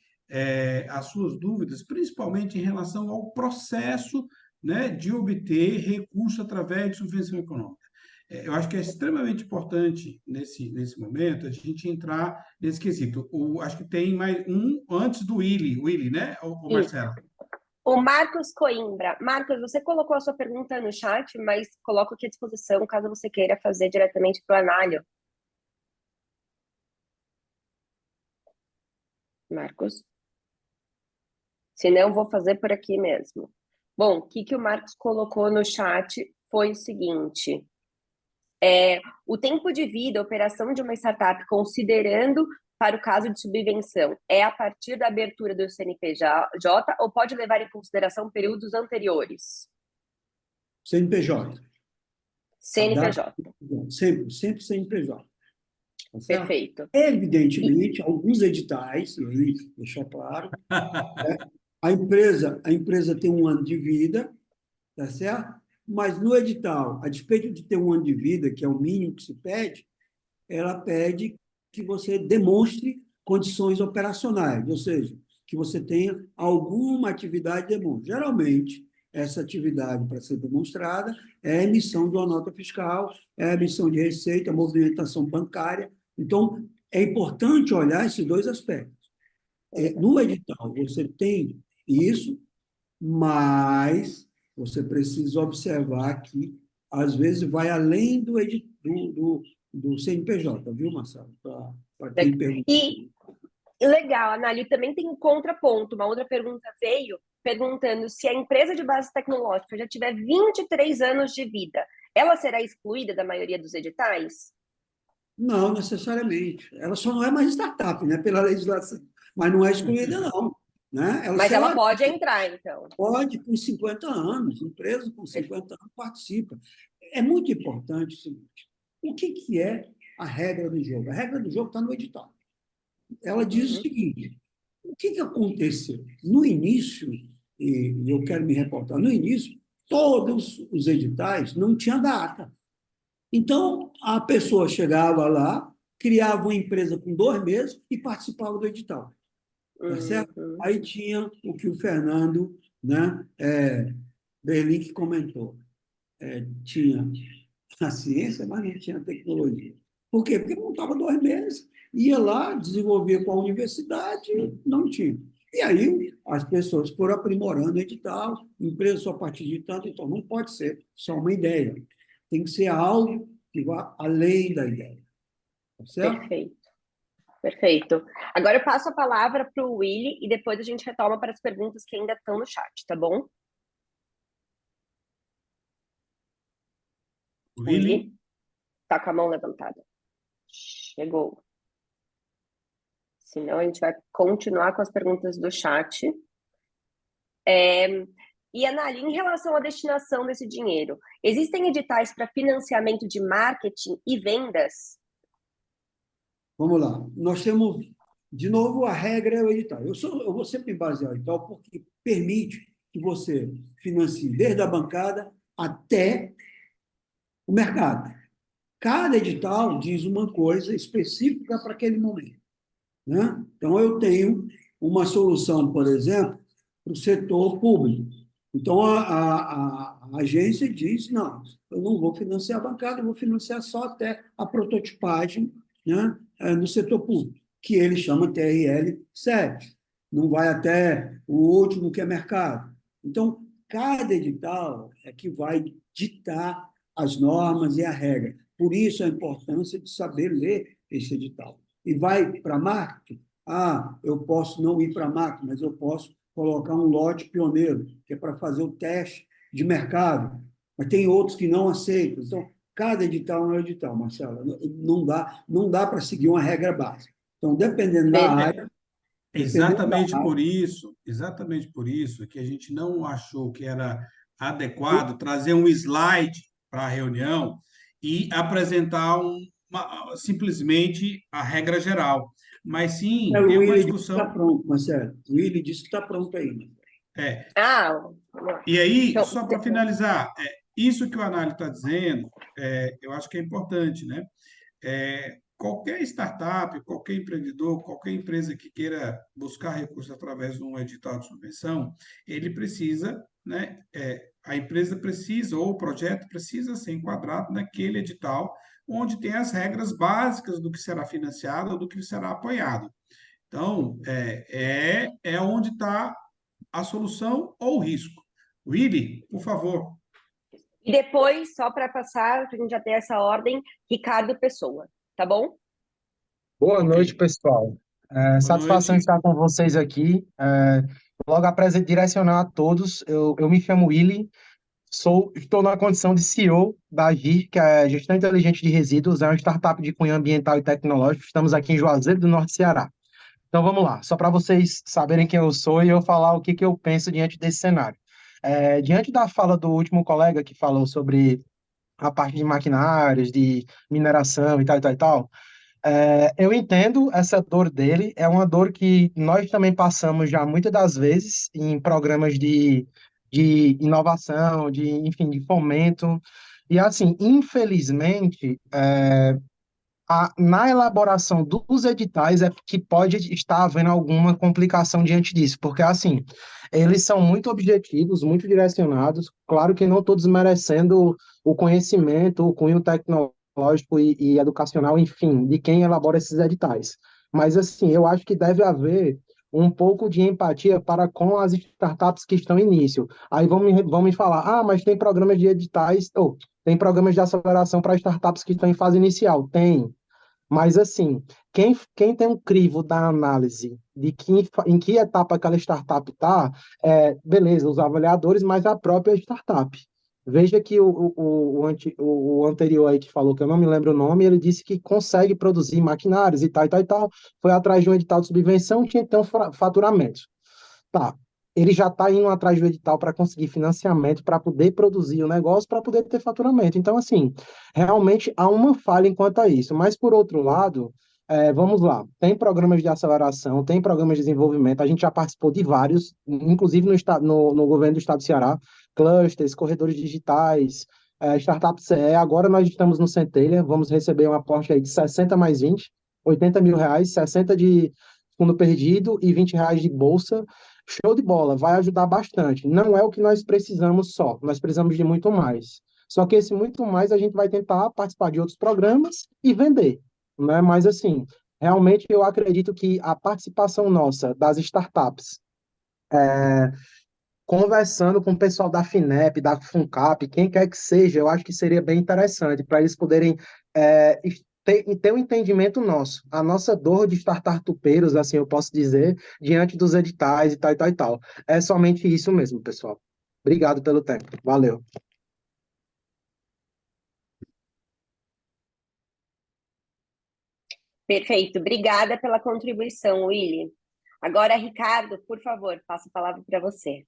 as suas dúvidas, principalmente em relação ao processo, né, de obter recurso através de subvenção econômica. Eu acho que é extremamente importante nesse momento a gente entrar nesse quesito. Acho que tem mais um antes do Willy, né, o Isso. Marcelo? O Marcos Coimbra. Marcos, você colocou a sua pergunta no chat, mas coloco aqui à disposição caso você queira fazer diretamente para o Análio. Marcos? Se não, vou fazer por aqui mesmo. Bom, o que o Marcos colocou no chat foi o seguinte: o tempo de vida, a operação de uma startup, considerando para o caso de subvenção, é a partir da abertura do CNPJ ou pode levar em consideração períodos anteriores? CNPJ. CNPJ, Sempre CNPJ. Tá certo? perfeito. Evidentemente, alguns editais, e aí deixar claro, a empresa tem um ano de vida, tá certo? Mas no edital, a despeito de ter um ano de vida, que é o mínimo que se pede, ela pede que você demonstre condições operacionais, ou seja, que você tenha alguma atividade de demonstre. Geralmente, essa atividade para ser demonstrada é a emissão de uma nota fiscal, é a emissão de receita, a movimentação bancária. Então, é importante olhar esses dois aspectos. No edital, você tem isso, mas você precisa observar que, às vezes, vai além do CNPJ, viu, Marcelo? Para quem pergunta. E legal, Anália, também tem um contraponto. Uma outra pergunta veio perguntando se a empresa de base tecnológica já tiver 23 anos de vida, ela será excluída da maioria dos editais? Não, necessariamente. Ela só não é mais startup, né, pela legislação, mas não é excluída, não. Né? Mas ela pode entrar, então. Pode, com 50 anos, empresa com 50 anos participa. É muito importante o seguinte: o que é a regra do jogo? A regra do jogo está no edital. Ela diz o seguinte: o que aconteceu? No início, e eu quero me reportar, no início, todos os editais não tinham data. Então, a pessoa chegava lá, criava uma empresa com 2 meses e participava do edital. Tá certo? Aí tinha o que o Fernando, né, Berlink comentou. Tinha a ciência, mas não tinha a tecnologia. Por quê? Porque montava 2 meses, ia lá, desenvolvia com a universidade, não tinha. E aí as pessoas foram aprimorando o edital, empresa só a partir de tanto, então não pode ser só uma ideia. Tem que ser algo que vá além da ideia. Tá certo? Perfeito. Perfeito. Agora eu passo a palavra para o Willy e depois a gente retoma para as perguntas que ainda estão no chat, tá bom? Willy? Tá com a mão levantada. Chegou. Senão a gente vai continuar com as perguntas do chat. E, Anali, em relação à destinação desse dinheiro, existem editais para financiamento de marketing e vendas? Vamos lá. Nós temos, de novo, a regra é o edital. Eu vou sempre me basear no edital porque permite que você financie desde a bancada até o mercado. Cada edital diz uma coisa específica para aquele momento, né? Então, eu tenho uma solução, por exemplo, para o setor público. Então, a agência diz, não, eu não vou financiar a bancada, eu vou financiar só até a prototipagem, né, no setor público, que ele chama TRL 7. Não vai até o último, que é mercado. Então, cada edital é que vai ditar as normas e a regra. Por isso, a importância de saber ler esse edital. E vai para marketing? Eu posso não ir para marketing, mas eu posso colocar um lote pioneiro, que é para fazer o teste de mercado. Mas tem outros que não aceitam. Então, cada edital é um edital, Marcelo. Não dá para seguir uma regra básica. Então, dependendo da área, Exatamente por isso que a gente não achou que era adequado trazer um slide para a reunião e apresentar simplesmente a regra geral, mas sim o ter uma Willi disse que está discussão. pronto, Marcelo. O Willi disse que está pronto aí. É, Vamos lá. e aí, Então, só para finalizar, isso que o Anália está dizendo, eu acho que é importante, né? Qualquer startup, qualquer empreendedor, qualquer empresa que queira buscar recursos através de um edital de subvenção, ele precisa, né? A empresa precisa, ou o projeto precisa ser enquadrado naquele edital, onde tem as regras básicas do que será financiado ou do que será apoiado. Então, é onde está a solução ou o risco. Willy, por favor. E depois, só para passar, para a gente já ter essa ordem, Ricardo Pessoa, tá bom? Boa Ok. noite, pessoal. Boa Satisfação noite. estar com vocês aqui. Logo direcionar a todos. Eu me chamo Willy, estou na condição de CEO da GIR, que é Gestão Inteligente de Resíduos, é uma startup de cunho ambiental e tecnológico. Estamos aqui em Juazeiro do Norte, Ceará. Então vamos lá, só para vocês saberem quem eu sou e eu falar o que eu penso diante desse cenário. Diante da fala do último colega que falou sobre a parte de maquinários, de mineração e tal, e tal, e tal, eu entendo essa dor dele, é uma dor que nós também passamos já muitas das vezes em programas de inovação, enfim, de fomento. E assim, infelizmente, na elaboração dos editais é que pode estar havendo alguma complicação diante disso, porque assim, eles são muito objetivos, muito direcionados, claro que não todos merecendo o conhecimento, o cunho tecnológico e educacional, enfim, de quem elabora esses editais. Mas assim, eu acho que deve haver um pouco de empatia para com as startups que estão em início. Aí vão me falar, mas tem programas de editais, ou tem programas de aceleração para startups que estão em fase inicial. Tem. Mas, assim, quem tem um crivo da análise de em que etapa aquela startup está, beleza, os avaliadores, mas a própria startup. Veja que o anterior aí que falou, que eu não me lembro o nome, ele disse que consegue produzir maquinários e tal, e tal, e tal, foi atrás de um edital de subvenção, tinha que ter um faturamento. Tá. Ele já está indo atrás do edital para conseguir financiamento, para poder produzir o negócio, para poder ter faturamento. Então, assim, realmente há uma falha enquanto a isso. Mas, por outro lado, vamos lá, tem programas de aceleração, tem programas de desenvolvimento, a gente já participou de vários, inclusive no governo do estado do Ceará, clusters, corredores digitais, Startup CE. Agora nós estamos no Centelha, vamos receber um aporte aí de 60 mais 20, R$ 80.000, 60 de fundo perdido e R$ 20 de bolsa. Show de bola, vai ajudar bastante. Não é o que nós precisamos só, nós precisamos de muito mais. Só que esse muito mais a gente vai tentar participar de outros programas e vender, né? Mas assim, realmente eu acredito que a participação nossa das startups é, conversando com o pessoal da FINEP, da FUNCAP, quem quer que seja, eu acho que seria bem interessante para eles poderem ter um entendimento nosso, a nossa dor de startupeiros, assim eu posso dizer, diante dos editais e tal, e tal, e tal. É somente isso mesmo, pessoal. Obrigado pelo tempo. Valeu. Perfeito, obrigada pela contribuição, Willy. Agora, Ricardo, por favor, passo a palavra para você.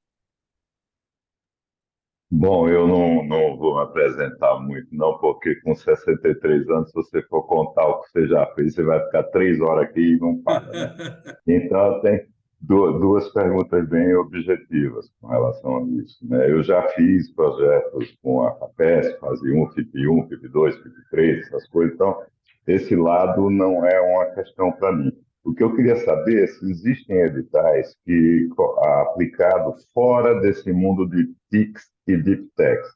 Bom, eu não vou me apresentar muito, não, porque com 63 anos, se você for contar o que você já fez, você vai ficar 3 horas aqui e não para, né? Então, tem duas perguntas bem objetivas com relação a isso, né? Eu já fiz projetos com a FAPESP, fase 1, FIP1, FIP2, FIP3, essas coisas, então, esse lado não é uma questão para mim. O que eu queria saber é se existem editais que aplicados fora desse mundo de TICs e Deep Techs.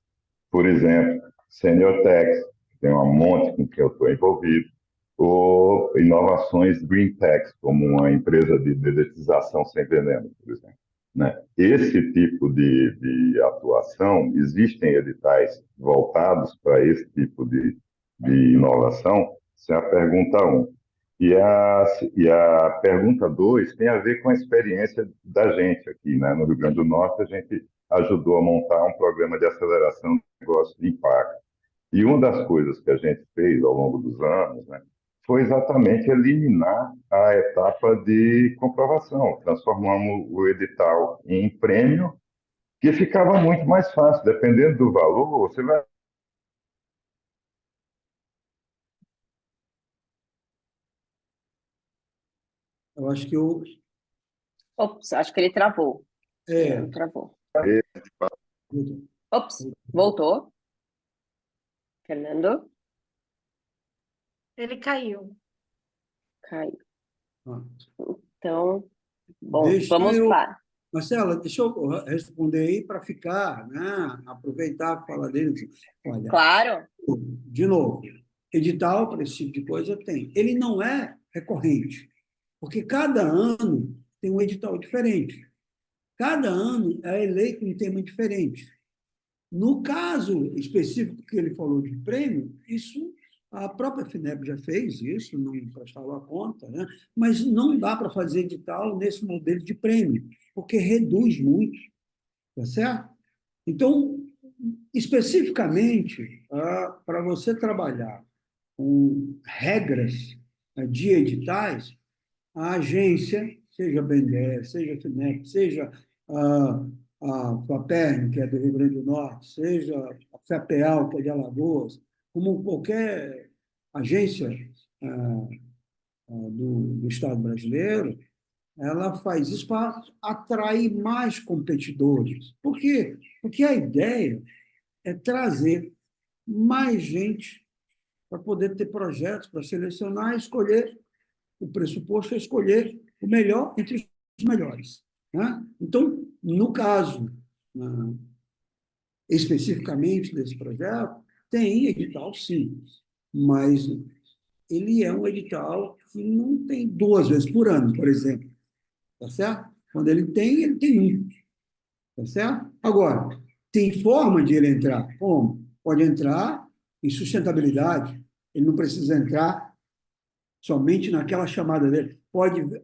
Por exemplo, Senior Techs, que tem um monte com que eu estou envolvido, ou inovações Green Techs, como uma empresa de dedetização sem veneno, por exemplo. Né? Esse tipo de atuação, existem editais voltados para esse tipo de inovação? Essa é a pergunta 1. E a pergunta 2 tem a ver com a experiência da gente aqui, né? No Rio Grande do Norte, a gente ajudou a montar um programa de aceleração de negócio de impacto. E uma das coisas que a gente fez ao longo dos anos, né, foi exatamente eliminar a etapa de comprovação. Transformamos o edital em prêmio, que ficava muito mais fácil. Dependendo do valor, você vai. Eu acho que eu. Ops, acho que ele travou. É, Travou. Ops, voltou. Fernando? Ele caiu. Caiu. ah, Então, bom, deixa vamos eu. para. Marcela, deixa eu responder aí para ficar, né? Aproveitar a fala dele. Olha, Claro. de novo, edital para esse tipo de coisa tem. Ele não é recorrente, porque cada ano tem um edital diferente. Cada ano é eleito um tema diferente. No caso específico que ele falou de prêmio, isso a própria FINEP já fez isso, não prestava conta, né? Mas não dá para fazer edital nesse modelo de prêmio, porque reduz muito, tá certo? Então, especificamente, para você trabalhar com regras de editais, a agência, seja a BNDES, seja a FINEP, seja a FAPERN, que é do Rio Grande do Norte, seja a FAPEAL, que é de Alagoas, como qualquer agência do Estado brasileiro, ela faz isso para atrair mais competidores. Por quê? Porque a ideia é trazer mais gente para poder ter projetos, para selecionar e escolher o pressuposto é escolher o melhor entre os melhores. Né? Então, no caso, especificamente desse projeto, tem edital, sim, mas ele é um edital que não tem 2 vezes por ano, por exemplo. Tá certo? Quando ele tem um. Tá certo? Agora, tem forma de ele entrar? Como? Pode entrar em sustentabilidade. Ele não precisa entrar somente naquela chamada dele.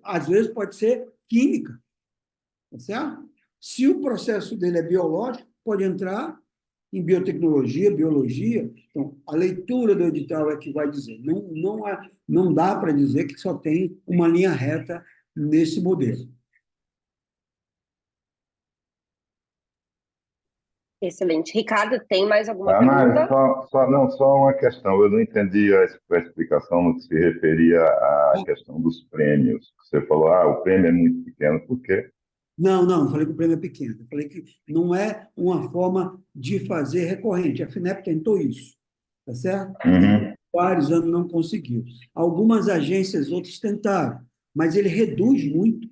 Às vezes pode ser química, tá certo? Se o processo dele é biológico, pode entrar em biotecnologia, biologia. Então, a leitura do edital é que vai dizer. Não dá para dizer que só tem uma linha reta nesse modelo. Excelente. Ricardo, tem mais alguma Análise, pergunta? só uma questão. Eu não entendi a explicação no que se referia à questão dos prêmios. Você falou, o prêmio é muito pequeno. Por quê? Não falei que o prêmio é pequeno. Eu falei que não é uma forma de fazer recorrente. A FINEP tentou isso, tá certo? Uhum. Vários anos não conseguiu. Algumas agências, outras tentaram, mas ele reduz muito,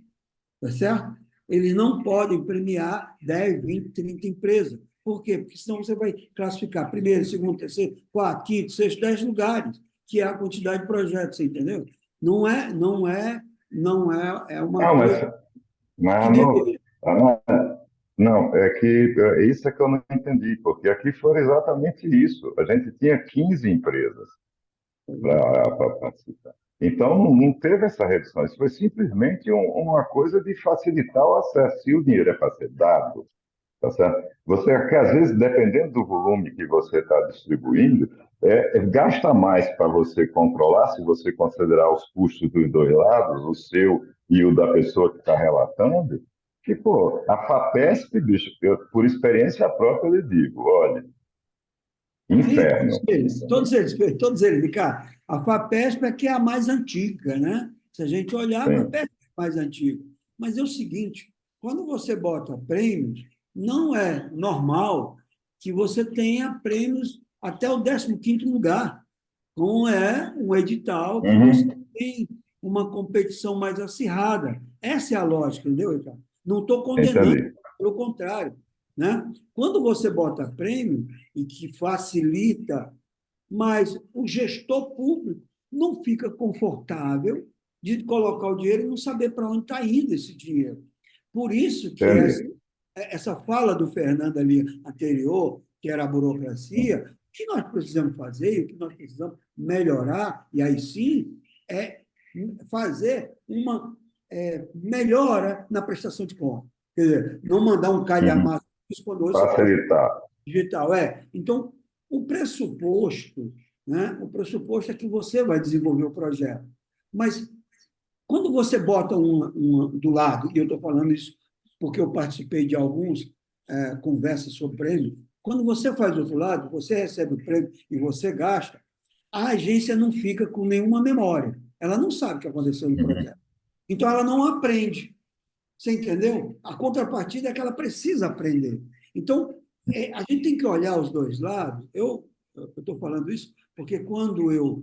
tá certo? Eles não podem premiar 10, 20, 30 empresas. Por quê? Porque senão você vai classificar primeiro, segundo, terceiro, quarto, quinto, sexto, 10 lugares, que é a quantidade de projetos, você entendeu? Não é uma Não, coisa mas que deveria. Ah, não, é que isso é que eu não entendi, porque aqui foi exatamente isso. A gente tinha 15 empresas para participar. Então, não teve essa redução. Isso foi simplesmente uma coisa de facilitar o acesso. Se o dinheiro é para ser dado, tá certo? Você, que às vezes, dependendo do volume que você está distribuindo, gasta mais para você controlar, se você considerar os custos dos dois lados, o seu e o da pessoa que está relatando, que, pô, a FAPESP, bicho, por experiência própria, eu lhe digo, olha, Sim, inferno. todos eles, Ricardo. A FAPESP é que é a mais antiga, né? Se a gente olhar, a Sim. FAPESP é a mais antiga. Mas é o seguinte, quando você bota prêmios, não é normal que você tenha prêmios até o 15º lugar. Não é um edital que você Uhum. tem uma competição mais acirrada. Essa é a lógica, entendeu, Ricardo? Não estou condenando, Entendi. pelo contrário, né? Quando você bota prêmio e que facilita, mas o gestor público não fica confortável de colocar o dinheiro e não saber para onde está indo esse dinheiro. Por isso que Entendi. essa fala do Fernando ali anterior, que era a burocracia, o que nós precisamos fazer, o que nós precisamos melhorar, e aí sim, é fazer uma melhora na prestação de contas. Quer dizer, não mandar um Uhum. calhamaço quando você Facilitar. digital. Então, o pressuposto, né? O pressuposto é que você vai desenvolver o projeto. Mas quando você bota uma do lado, e eu estou falando isso porque eu participei de alguns conversas sobre prêmio, quando você faz do outro lado, você recebe o prêmio e você gasta, a agência não fica com nenhuma memória. Ela não sabe o que aconteceu no Uhum. projeto. Então, ela não aprende. Você entendeu? A contrapartida é que ela precisa aprender. Então, a gente tem que olhar os dois lados. Eu estou falando isso porque quando eu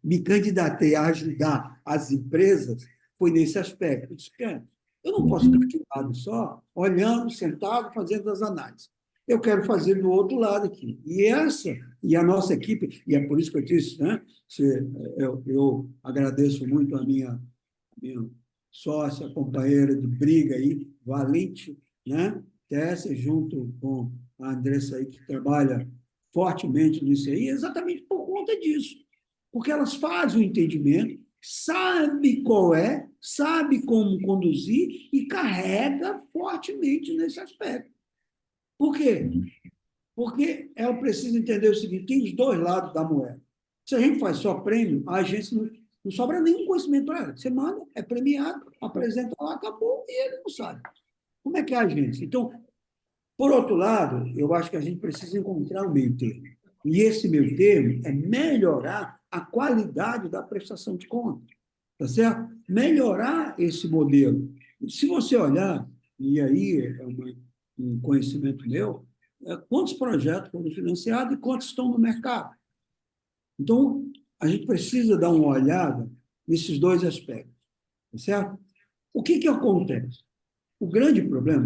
me candidatei a ajudar as empresas, foi nesse aspecto. Eu disse, cara, eu não posso ficar de um lado só, olhando, sentado, fazendo as análises. Eu quero fazer do outro lado aqui. E a nossa equipe, e é por isso que eu disse, né? Eu agradeço muito a minha sócia, companheira de briga aí, valente, né? Tessa, junto com a Andressa aí, que trabalha fortemente nisso aí, exatamente por conta disso. Porque elas fazem o entendimento, sabe qual é, sabe como conduzir e carrega fortemente nesse aspecto. Por quê? Porque ela precisa entender o seguinte, tem os dois lados da moeda. Se a gente faz só prêmio, a agência não sobra nenhum conhecimento para ela. Você manda, é premiado, apresenta lá, acabou, e ele não sabe. Como é que é a agência? Então, por outro lado, eu acho que a gente precisa encontrar um meio termo. E esse meio termo é melhorar a qualidade da prestação de contas. Tá certo? Melhorar esse modelo. Se você olhar, e aí é um conhecimento meu, quantos projetos foram financiados e quantos estão no mercado. Então, a gente precisa dar uma olhada nesses dois aspectos. Tá certo? O que acontece? O grande problema,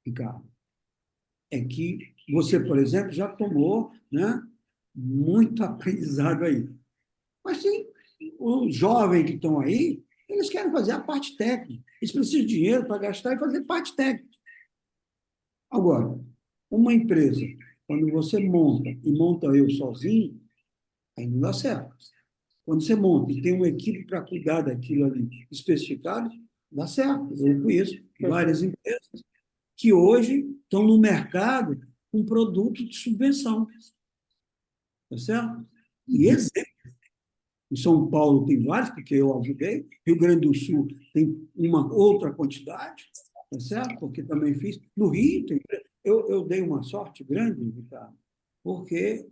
Ricardo, é que você, por exemplo, já tomou, né, muito aprendizado aí. Mas tem os jovens que estão aí, eles querem fazer a parte técnica. Eles precisam de dinheiro para gastar e fazer parte técnica. Agora, uma empresa, quando você monta, e monta eu sozinho, aí não dá certo. Quando você monta e tem uma equipe para cuidar daquilo ali especificado, dá certo. Eu conheço várias empresas que hoje estão no mercado com produto de subvenção. Tá certo? E exemplo. Em São Paulo tem vários, porque eu ajudei. Rio Grande do Sul tem uma outra quantidade, tá certo? Porque também fiz. No Rio, eu dei uma sorte grande, Ricardo, porque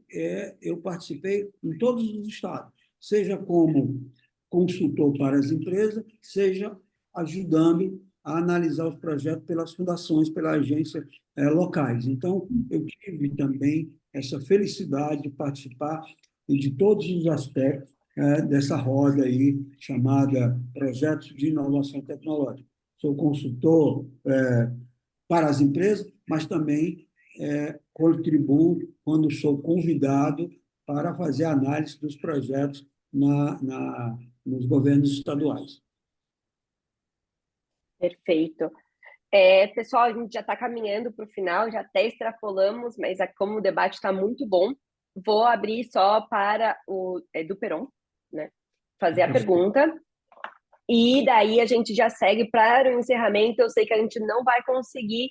eu participei em todos os estados, seja como consultor para as empresas, seja ajudando a analisar os projetos pelas fundações, pelas agências locais. Então, eu tive também essa felicidade de participar de todos os aspectos dessa roda aí chamada Projetos de Inovação Tecnológica. Sou consultor para as empresas, mas também contribuo quando sou convidado para fazer análise dos projetos nos governos estaduais. Perfeito. Pessoal, a gente já está caminhando para o final, já até extrapolamos, mas como o debate está muito bom, vou abrir só para o do Peron, né? Fazer a pergunta. E daí a gente já segue para o encerramento. Eu sei que a gente não vai conseguir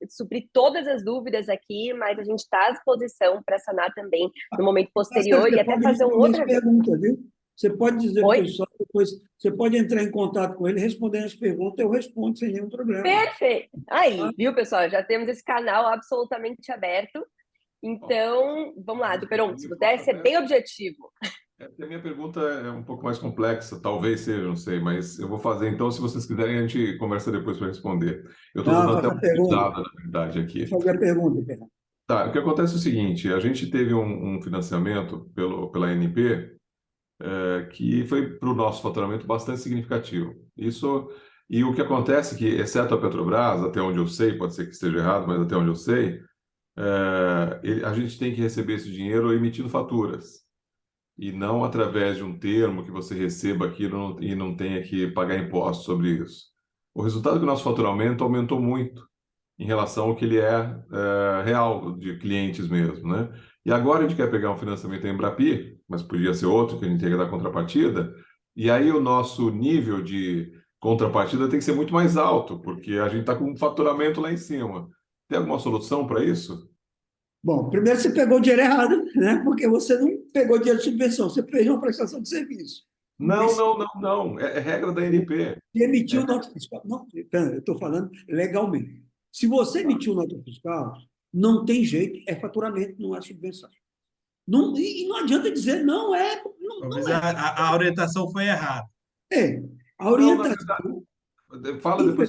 suprir todas as dúvidas aqui, mas a gente está à disposição para sanar também no momento posterior e até fazer um outro. Pergunta, viu? Você pode dizer para o Oi? pessoal, depois você pode entrar em contato com ele, respondendo as perguntas, eu respondo sem nenhum problema. Perfeito! Aí, viu, pessoal? Já temos esse canal absolutamente aberto. Então, vamos lá, Duperon, se puder ser bem objetivo. A minha pergunta é um pouco mais complexa, talvez seja, não sei, mas eu vou fazer então, se vocês quiserem, a gente conversa depois para responder. Eu estou dando até uma pesquisada, na verdade, aqui. Vou fazer a pergunta, Fernando. Tá, o que acontece é o seguinte, a gente teve um financiamento pela ANP, que foi para o nosso faturamento bastante significativo. E o que acontece é que, exceto a Petrobras, até onde eu sei, pode ser que esteja errado, mas até onde eu sei, a gente tem que receber esse dinheiro emitindo faturas, e não através de um termo que você receba aquilo e não tenha que pagar impostos sobre isso. O resultado é que o nosso faturamento aumentou muito em relação ao que ele real, de clientes mesmo, né? E agora a gente quer pegar um financiamento em Embrapi, mas podia ser outro que a gente tem que dar contrapartida, e aí o nosso nível de contrapartida tem que ser muito mais alto, porque a gente está com um faturamento lá em cima. Tem alguma solução para isso? Bom, primeiro você pegou o dinheiro errado, né? Porque você não pegou dinheiro de subvenção, você fez uma prestação de serviço. Não. É regra da ANP. E emitiu nota fiscal. Não, eu estou falando legalmente. Se você emitiu nota fiscal, não tem jeito, é faturamento, não é subvenção. Não, e não adianta dizer, não é. Talvez a orientação foi errada. A orientação. Fala depois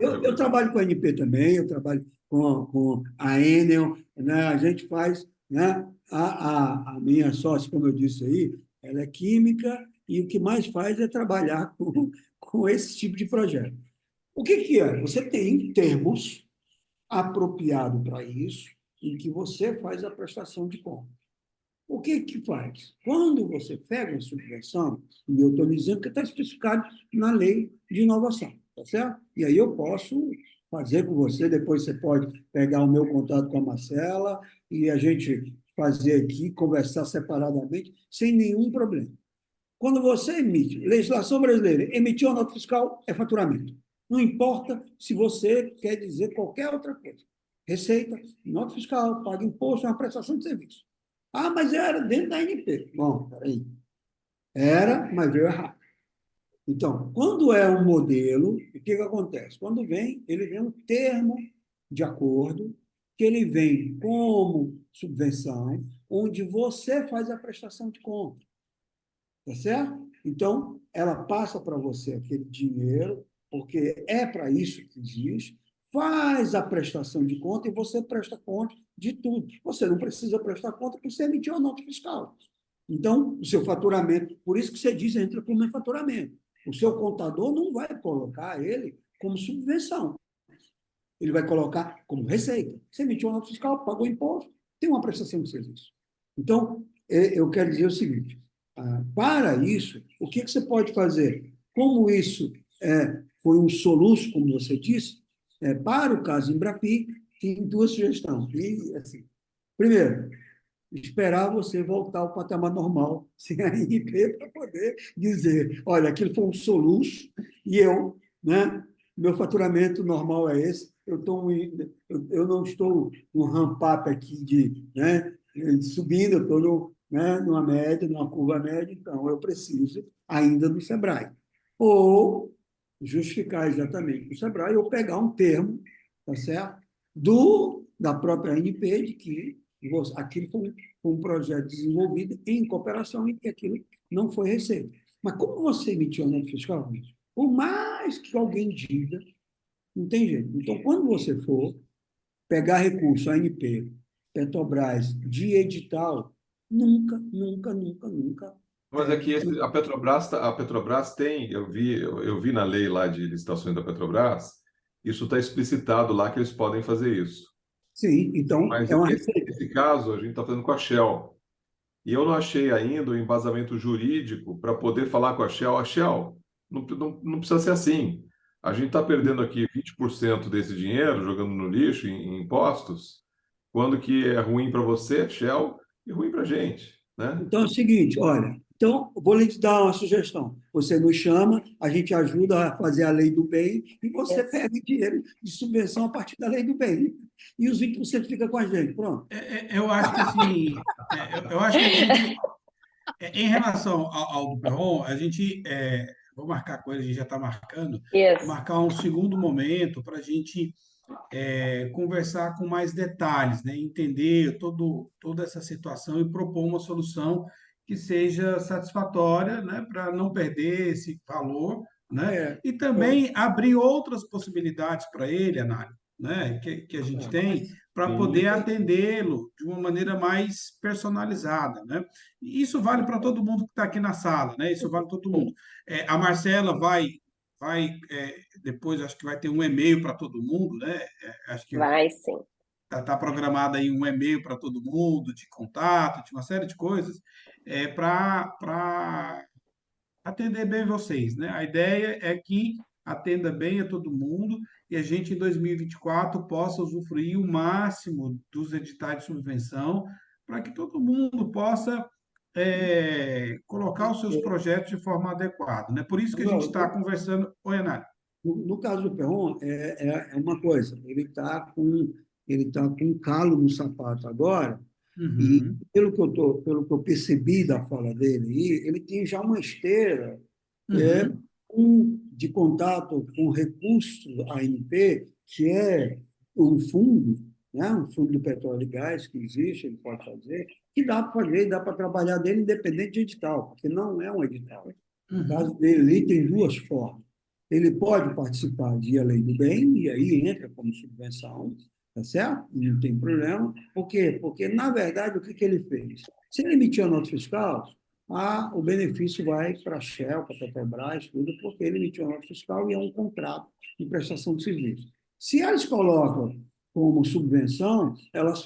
eu trabalho com a ANP também, eu trabalho com a Enel, né? A gente faz, né? A minha sócia, como eu disse aí, ela é química e o que mais faz é trabalhar com esse tipo de projeto. O que é? Você tem termos apropriados para isso, em que você faz a prestação de conta. O que faz? Quando você pega a subvenção, e eu estou dizendo que está especificado na lei de inovação, tá certo? E aí eu posso fazer com você, depois você pode pegar o meu contato com a Marcela e a gente fazer aqui, conversar separadamente, sem nenhum problema. Quando você emite, legislação brasileira, emitiu a nota fiscal, é faturamento. Não importa se você quer dizer qualquer outra coisa. Receita, nota fiscal, paga imposto, é uma prestação de serviço. Ah, mas era dentro da ANP. Bom, peraí. Era, mas veio errado. Então, quando é um modelo, o que acontece? Quando ele vem um termo de acordo, que ele vem como subvenção, onde você faz a prestação de conta. Tá certo? Então, ela passa para você aquele dinheiro, porque é para isso que existe, faz a prestação de conta e você presta conta de tudo. Você não precisa prestar conta porque você emitiu a nota fiscal. Então, o seu faturamento, por isso que você diz, entra como faturamento. O seu contador não vai colocar ele como subvenção. Ele vai colocar como receita. Você emitiu a nota fiscal, pagou imposto, tem uma prestação de serviço. Então, eu quero dizer o seguinte, para isso, o que você pode fazer? Como isso foi um soluço, como você disse, para o caso Embrapi, tem duas sugestões. E, assim, primeiro, esperar você voltar ao patamar normal, sem a ANP, para poder dizer, olha, aquilo foi um soluço e né, meu faturamento normal é esse, eu não estou no ramp-up aqui né, subindo, eu estou numa média, numa curva média, então eu preciso ainda do Sebrae. Ou justificar exatamente com o Sebrae, ou pegar um termo, tá certo? Da própria ANP, de que aquilo foi um projeto desenvolvido em cooperação e que aquilo não foi receita. Mas como você emitiu a nota fiscal, por mais que alguém diga, não tem jeito. Então, quando você for pegar recurso, ANP, Petrobras, de edital, nunca. Mas é que a Petrobras tem, eu vi na lei lá de licitações da Petrobras, isso está explicitado lá que eles podem fazer isso. Sim, então mas é uma receita. Nesse caso, a gente está fazendo com a Shell. E eu não achei ainda o embasamento jurídico para poder falar com a Shell. A Shell não precisa ser assim. a gente está perdendo aqui 20% desse dinheiro, jogando no lixo, em impostos, quando que é ruim para você, Shell, e ruim para a gente, né? Então é o seguinte, olha, então vou lhe dar uma sugestão. Você nos chama, a gente ajuda a fazer a lei do bem e você Isso. pega dinheiro de subvenção a partir da lei do bem. E os 20% fica com a gente, pronto. Eu acho que assim, eu acho que a gente, em relação ao do Perron, a gente, vou marcar com ele, a gente já está marcando, Isso. marcar um segundo momento para a gente conversar com mais detalhes, né? Entender toda essa situação e propor uma solução que seja satisfatória, né? Para não perder esse valor, né? É, E também abrir outras possibilidades para ele, Anário, né? Que a gente tem para poder atendê-lo de uma maneira mais personalizada, né? E isso vale para todo mundo que está aqui na sala, né? Isso vale para todo mundo. A Marcela depois acho que vai ter um e-mail para todo mundo, né? Acho que Vai sim. está programado aí um e-mail para todo mundo, de contato, de uma série de coisas, para atender bem vocês, né? A ideia é que atenda bem a todo mundo e a gente, em 2024, possa usufruir o máximo dos editais de subvenção para que todo mundo possa colocar os seus projetos de forma adequada, né? Por isso que a gente está conversando. Oi, Anário. No caso do Perron, é uma coisa, ele tá com um calo no sapato agora, e Uhum, pelo que eu percebi da fala dele, ele tem já uma esteira uhum, de contato com recursos ANP, que é um fundo, né? Um fundo de petróleo e gás que existe, ele pode fazer, que dá para fazer, dá para trabalhar dele independente de edital, porque não é um edital. No caso uhum. dele, ele tem duas formas. Ele pode participar via lei do bem, e aí entra como subvenção, tá certo? Não tem problema. Por quê? Porque, na verdade, o que ele fez? Se ele emitiu a nota fiscal, o benefício vai para a Shell, para a Petrobras, tudo, porque ele emitiu a nota fiscal e é um contrato de prestação de serviço. Se eles colocam como subvenção,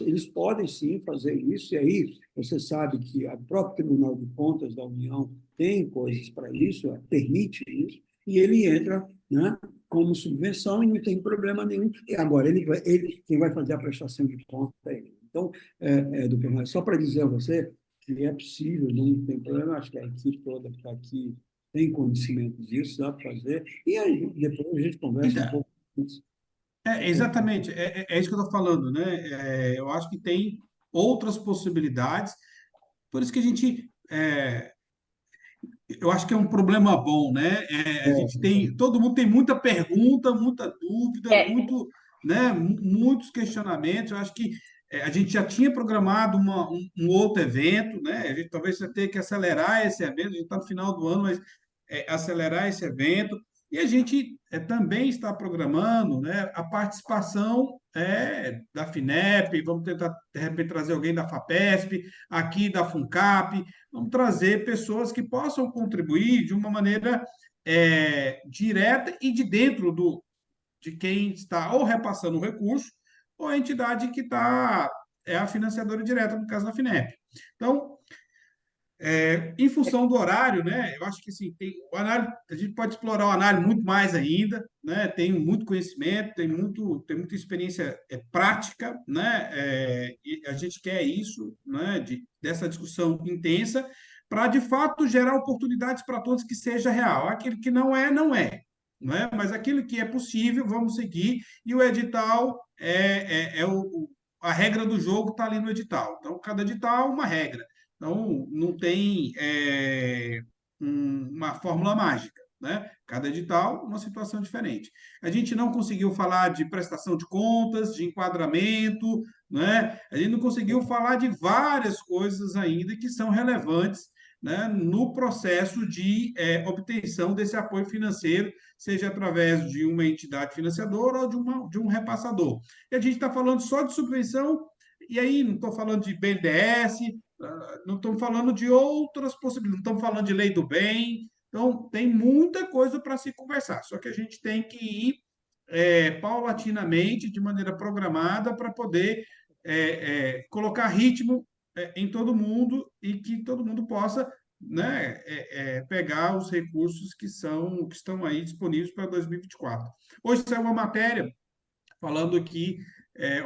eles podem sim fazer isso, e aí você sabe que o próprio Tribunal de Contas da União tem coisas para isso, permite isso, e ele entra, né, como subvenção e não tem problema nenhum. E agora, quem vai fazer a prestação de conta é ele. Então, só para dizer a você que é possível, não tem problema, acho que a equipe toda que está aqui tem conhecimento disso, dá para fazer, e aí depois a gente conversa um Então, pouco disso. exatamente, é isso que eu estou falando, né? Eu acho que tem outras possibilidades, por isso que a gente, eu acho que é um problema bom, né? A gente tem, todo mundo tem muita pergunta, muita dúvida, É, né? Muitos questionamentos. Eu acho que a gente já tinha programado um outro evento, né? A gente talvez vai ter que acelerar esse evento. A gente está no final do ano, mas acelerar esse evento. E a gente também está programando, né, a participação da FINEP, vamos tentar, de repente, trazer alguém da FAPESP, aqui da FUNCAP, vamos trazer pessoas que possam contribuir de uma maneira direta e de dentro de quem está ou repassando o recurso ou a entidade que é a financiadora direta, no caso da FINEP. Então, em função do horário, né? Eu acho que assim, a gente pode explorar o análisis muito mais ainda, né? Tem muito conhecimento, tem muita experiência prática, né? E a gente quer isso, né? Dessa discussão intensa, para de fato gerar oportunidades para todos que seja real. Aquilo que não é, não é. Não é? Mas aquilo que é possível, vamos seguir, e o edital a regra do jogo está ali no edital. Então, cada edital é uma regra. Então, não tem uma fórmula mágica, né? Cada edital, uma situação diferente. A gente não conseguiu falar de prestação de contas, de enquadramento, né? A gente não conseguiu falar de várias coisas ainda que são relevantes, né, no processo de obtenção desse apoio financeiro, seja através de uma entidade financiadora ou de um repassador. E a gente está falando só de subvenção, e aí não estou falando de BNDES, não estamos falando de outras possibilidades, não estamos falando de lei do bem. Então, tem muita coisa para se conversar, só que a gente tem que ir paulatinamente, de maneira programada, para poder colocar ritmo em todo mundo e que todo mundo possa né, pegar os recursos que estão aí disponíveis para 2024. Hoje saiu uma matéria falando que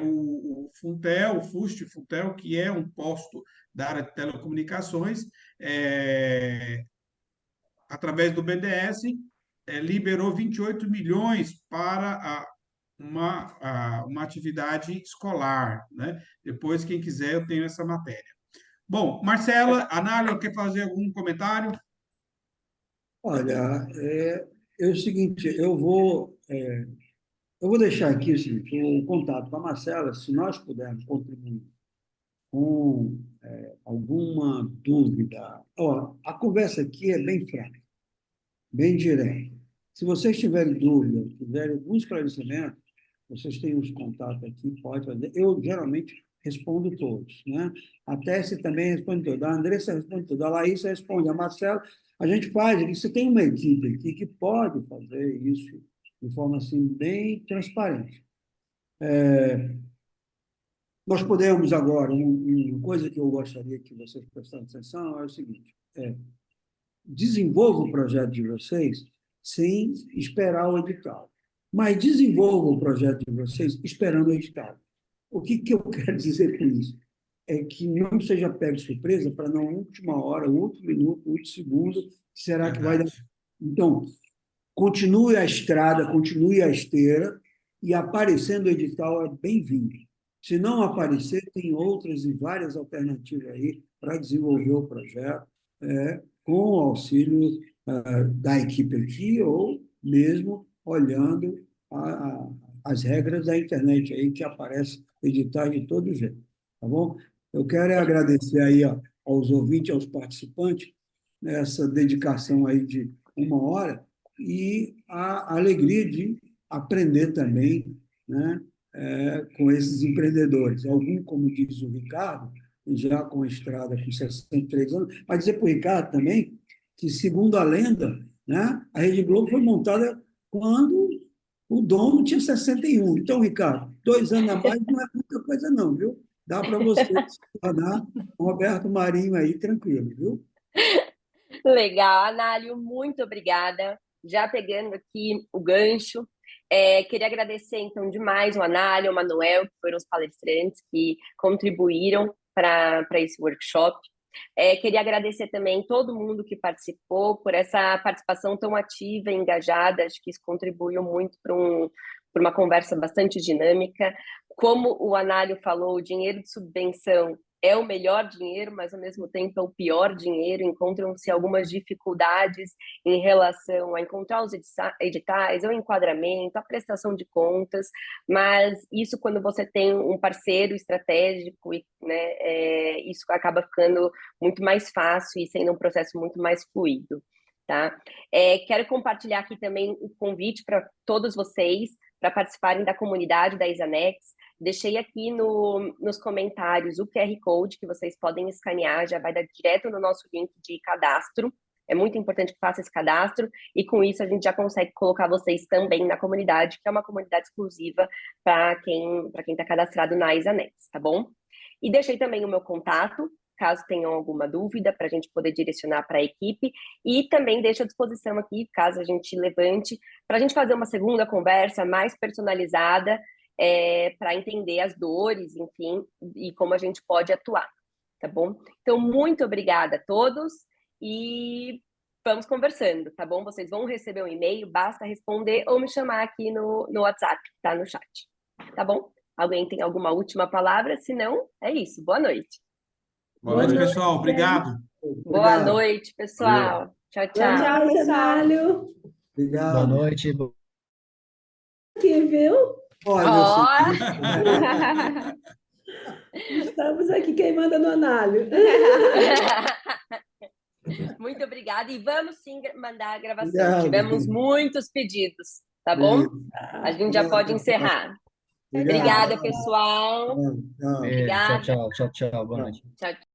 o Funtel, o FUST Funtel, que é um posto da área de telecomunicações, através do BNDES, liberou 28 milhões para uma atividade escolar, né? Depois, quem quiser, eu tenho essa matéria. Bom, Marcela, Anália, quer fazer algum comentário? Olha, é o seguinte, eu vou deixar aqui o seguinte, o contato com a Marcela, se nós pudermos contribuir com alguma dúvida. Ó, a conversa aqui é bem franca, bem direta. Se vocês tiverem dúvida, tiverem algum esclarecimento, vocês têm os contatos aqui, pode fazer. Eu, geralmente, respondo todos, né? A Tessie também responde todos, a Andressa responde todos, a Laísa responde, a Marcela. A gente faz, você tem uma equipe aqui que pode fazer isso de forma assim, bem transparente. Nós podemos agora, uma coisa que eu gostaria que vocês prestassem atenção é o seguinte, desenvolva o projeto de vocês sem esperar o edital, mas desenvolva o projeto de vocês esperando o edital. O que eu quero dizer com isso? É que não seja pego de surpresa para na última hora, último minuto, último segundo, será que vai dar? Então, continue a estrada, continue a esteira, e aparecendo o edital é bem-vindo. Se não aparecer, tem outras e várias alternativas aí para desenvolver o projeto, com o auxílio da equipe aqui, ou mesmo olhando as regras da internet aí, que aparece editais de todo jeito. Tá bom? Eu quero agradecer aí aos ouvintes, aos participantes, essa dedicação aí de 1 hora, e a alegria de aprender também, né, com esses empreendedores. Algum, como diz o Ricardo, já com a estrada com 63 anos, mas dizer para o Ricardo também que, segundo a lenda, né, a Rede Globo foi montada quando o dono tinha 61. Então, Ricardo, 2 anos a mais não é muita coisa não, viu? Dá para você se tornar um Roberto Marinho aí, tranquilo, viu? Legal, Análio, muito obrigada. Já pegando aqui o gancho, queria agradecer, então, demais o Análio, o Manuel, que foram os palestrantes que contribuíram para esse workshop. Queria agradecer também todo mundo que participou por essa participação tão ativa e engajada. Acho que isso contribuiu muito para uma conversa bastante dinâmica. Como o Análio falou, o dinheiro de subvenção é o melhor dinheiro, mas ao mesmo tempo é o pior dinheiro. Encontram-se algumas dificuldades em relação a encontrar os editais, o enquadramento, a prestação de contas, mas isso, quando você tem um parceiro estratégico, né, isso acaba ficando muito mais fácil e sendo um processo muito mais fluido. Tá? Quero compartilhar aqui também o convite para todos vocês para participarem da comunidade da Isanex. Deixei aqui nos comentários o QR Code que vocês podem escanear, já vai dar direto no nosso link de cadastro. É muito importante que faça esse cadastro, e com isso a gente já consegue colocar vocês também na comunidade, que é uma comunidade exclusiva para quem está cadastrado na Isanex, tá bom? E deixei também o meu contato, caso tenham alguma dúvida, para a gente poder direcionar para a equipe, e também deixo à disposição aqui, caso a gente levante, para a gente fazer uma segunda conversa mais personalizada, para entender as dores, enfim, e como a gente pode atuar, tá bom? Então, muito obrigada a todos, e vamos conversando, tá bom? Vocês vão receber um e-mail, basta responder ou me chamar aqui no WhatsApp, que tá no chat, tá bom? Alguém tem alguma última palavra? Se não, é isso. Boa noite. Boa noite, pessoal. Obrigado. Boa noite, pessoal. Valeu. Tchau, tchau. Tchau, Análio. Obrigado. Boa noite. Aqui, viu? Olha, Estamos aqui, quem manda no Análio. Muito obrigada. E vamos sim mandar a gravação. Obrigado. Tivemos muitos pedidos, tá bom? A gente já pode encerrar. Obrigada, pessoal. Tchau. Tchau, Obrigada. tchau. Boa noite. Tchau.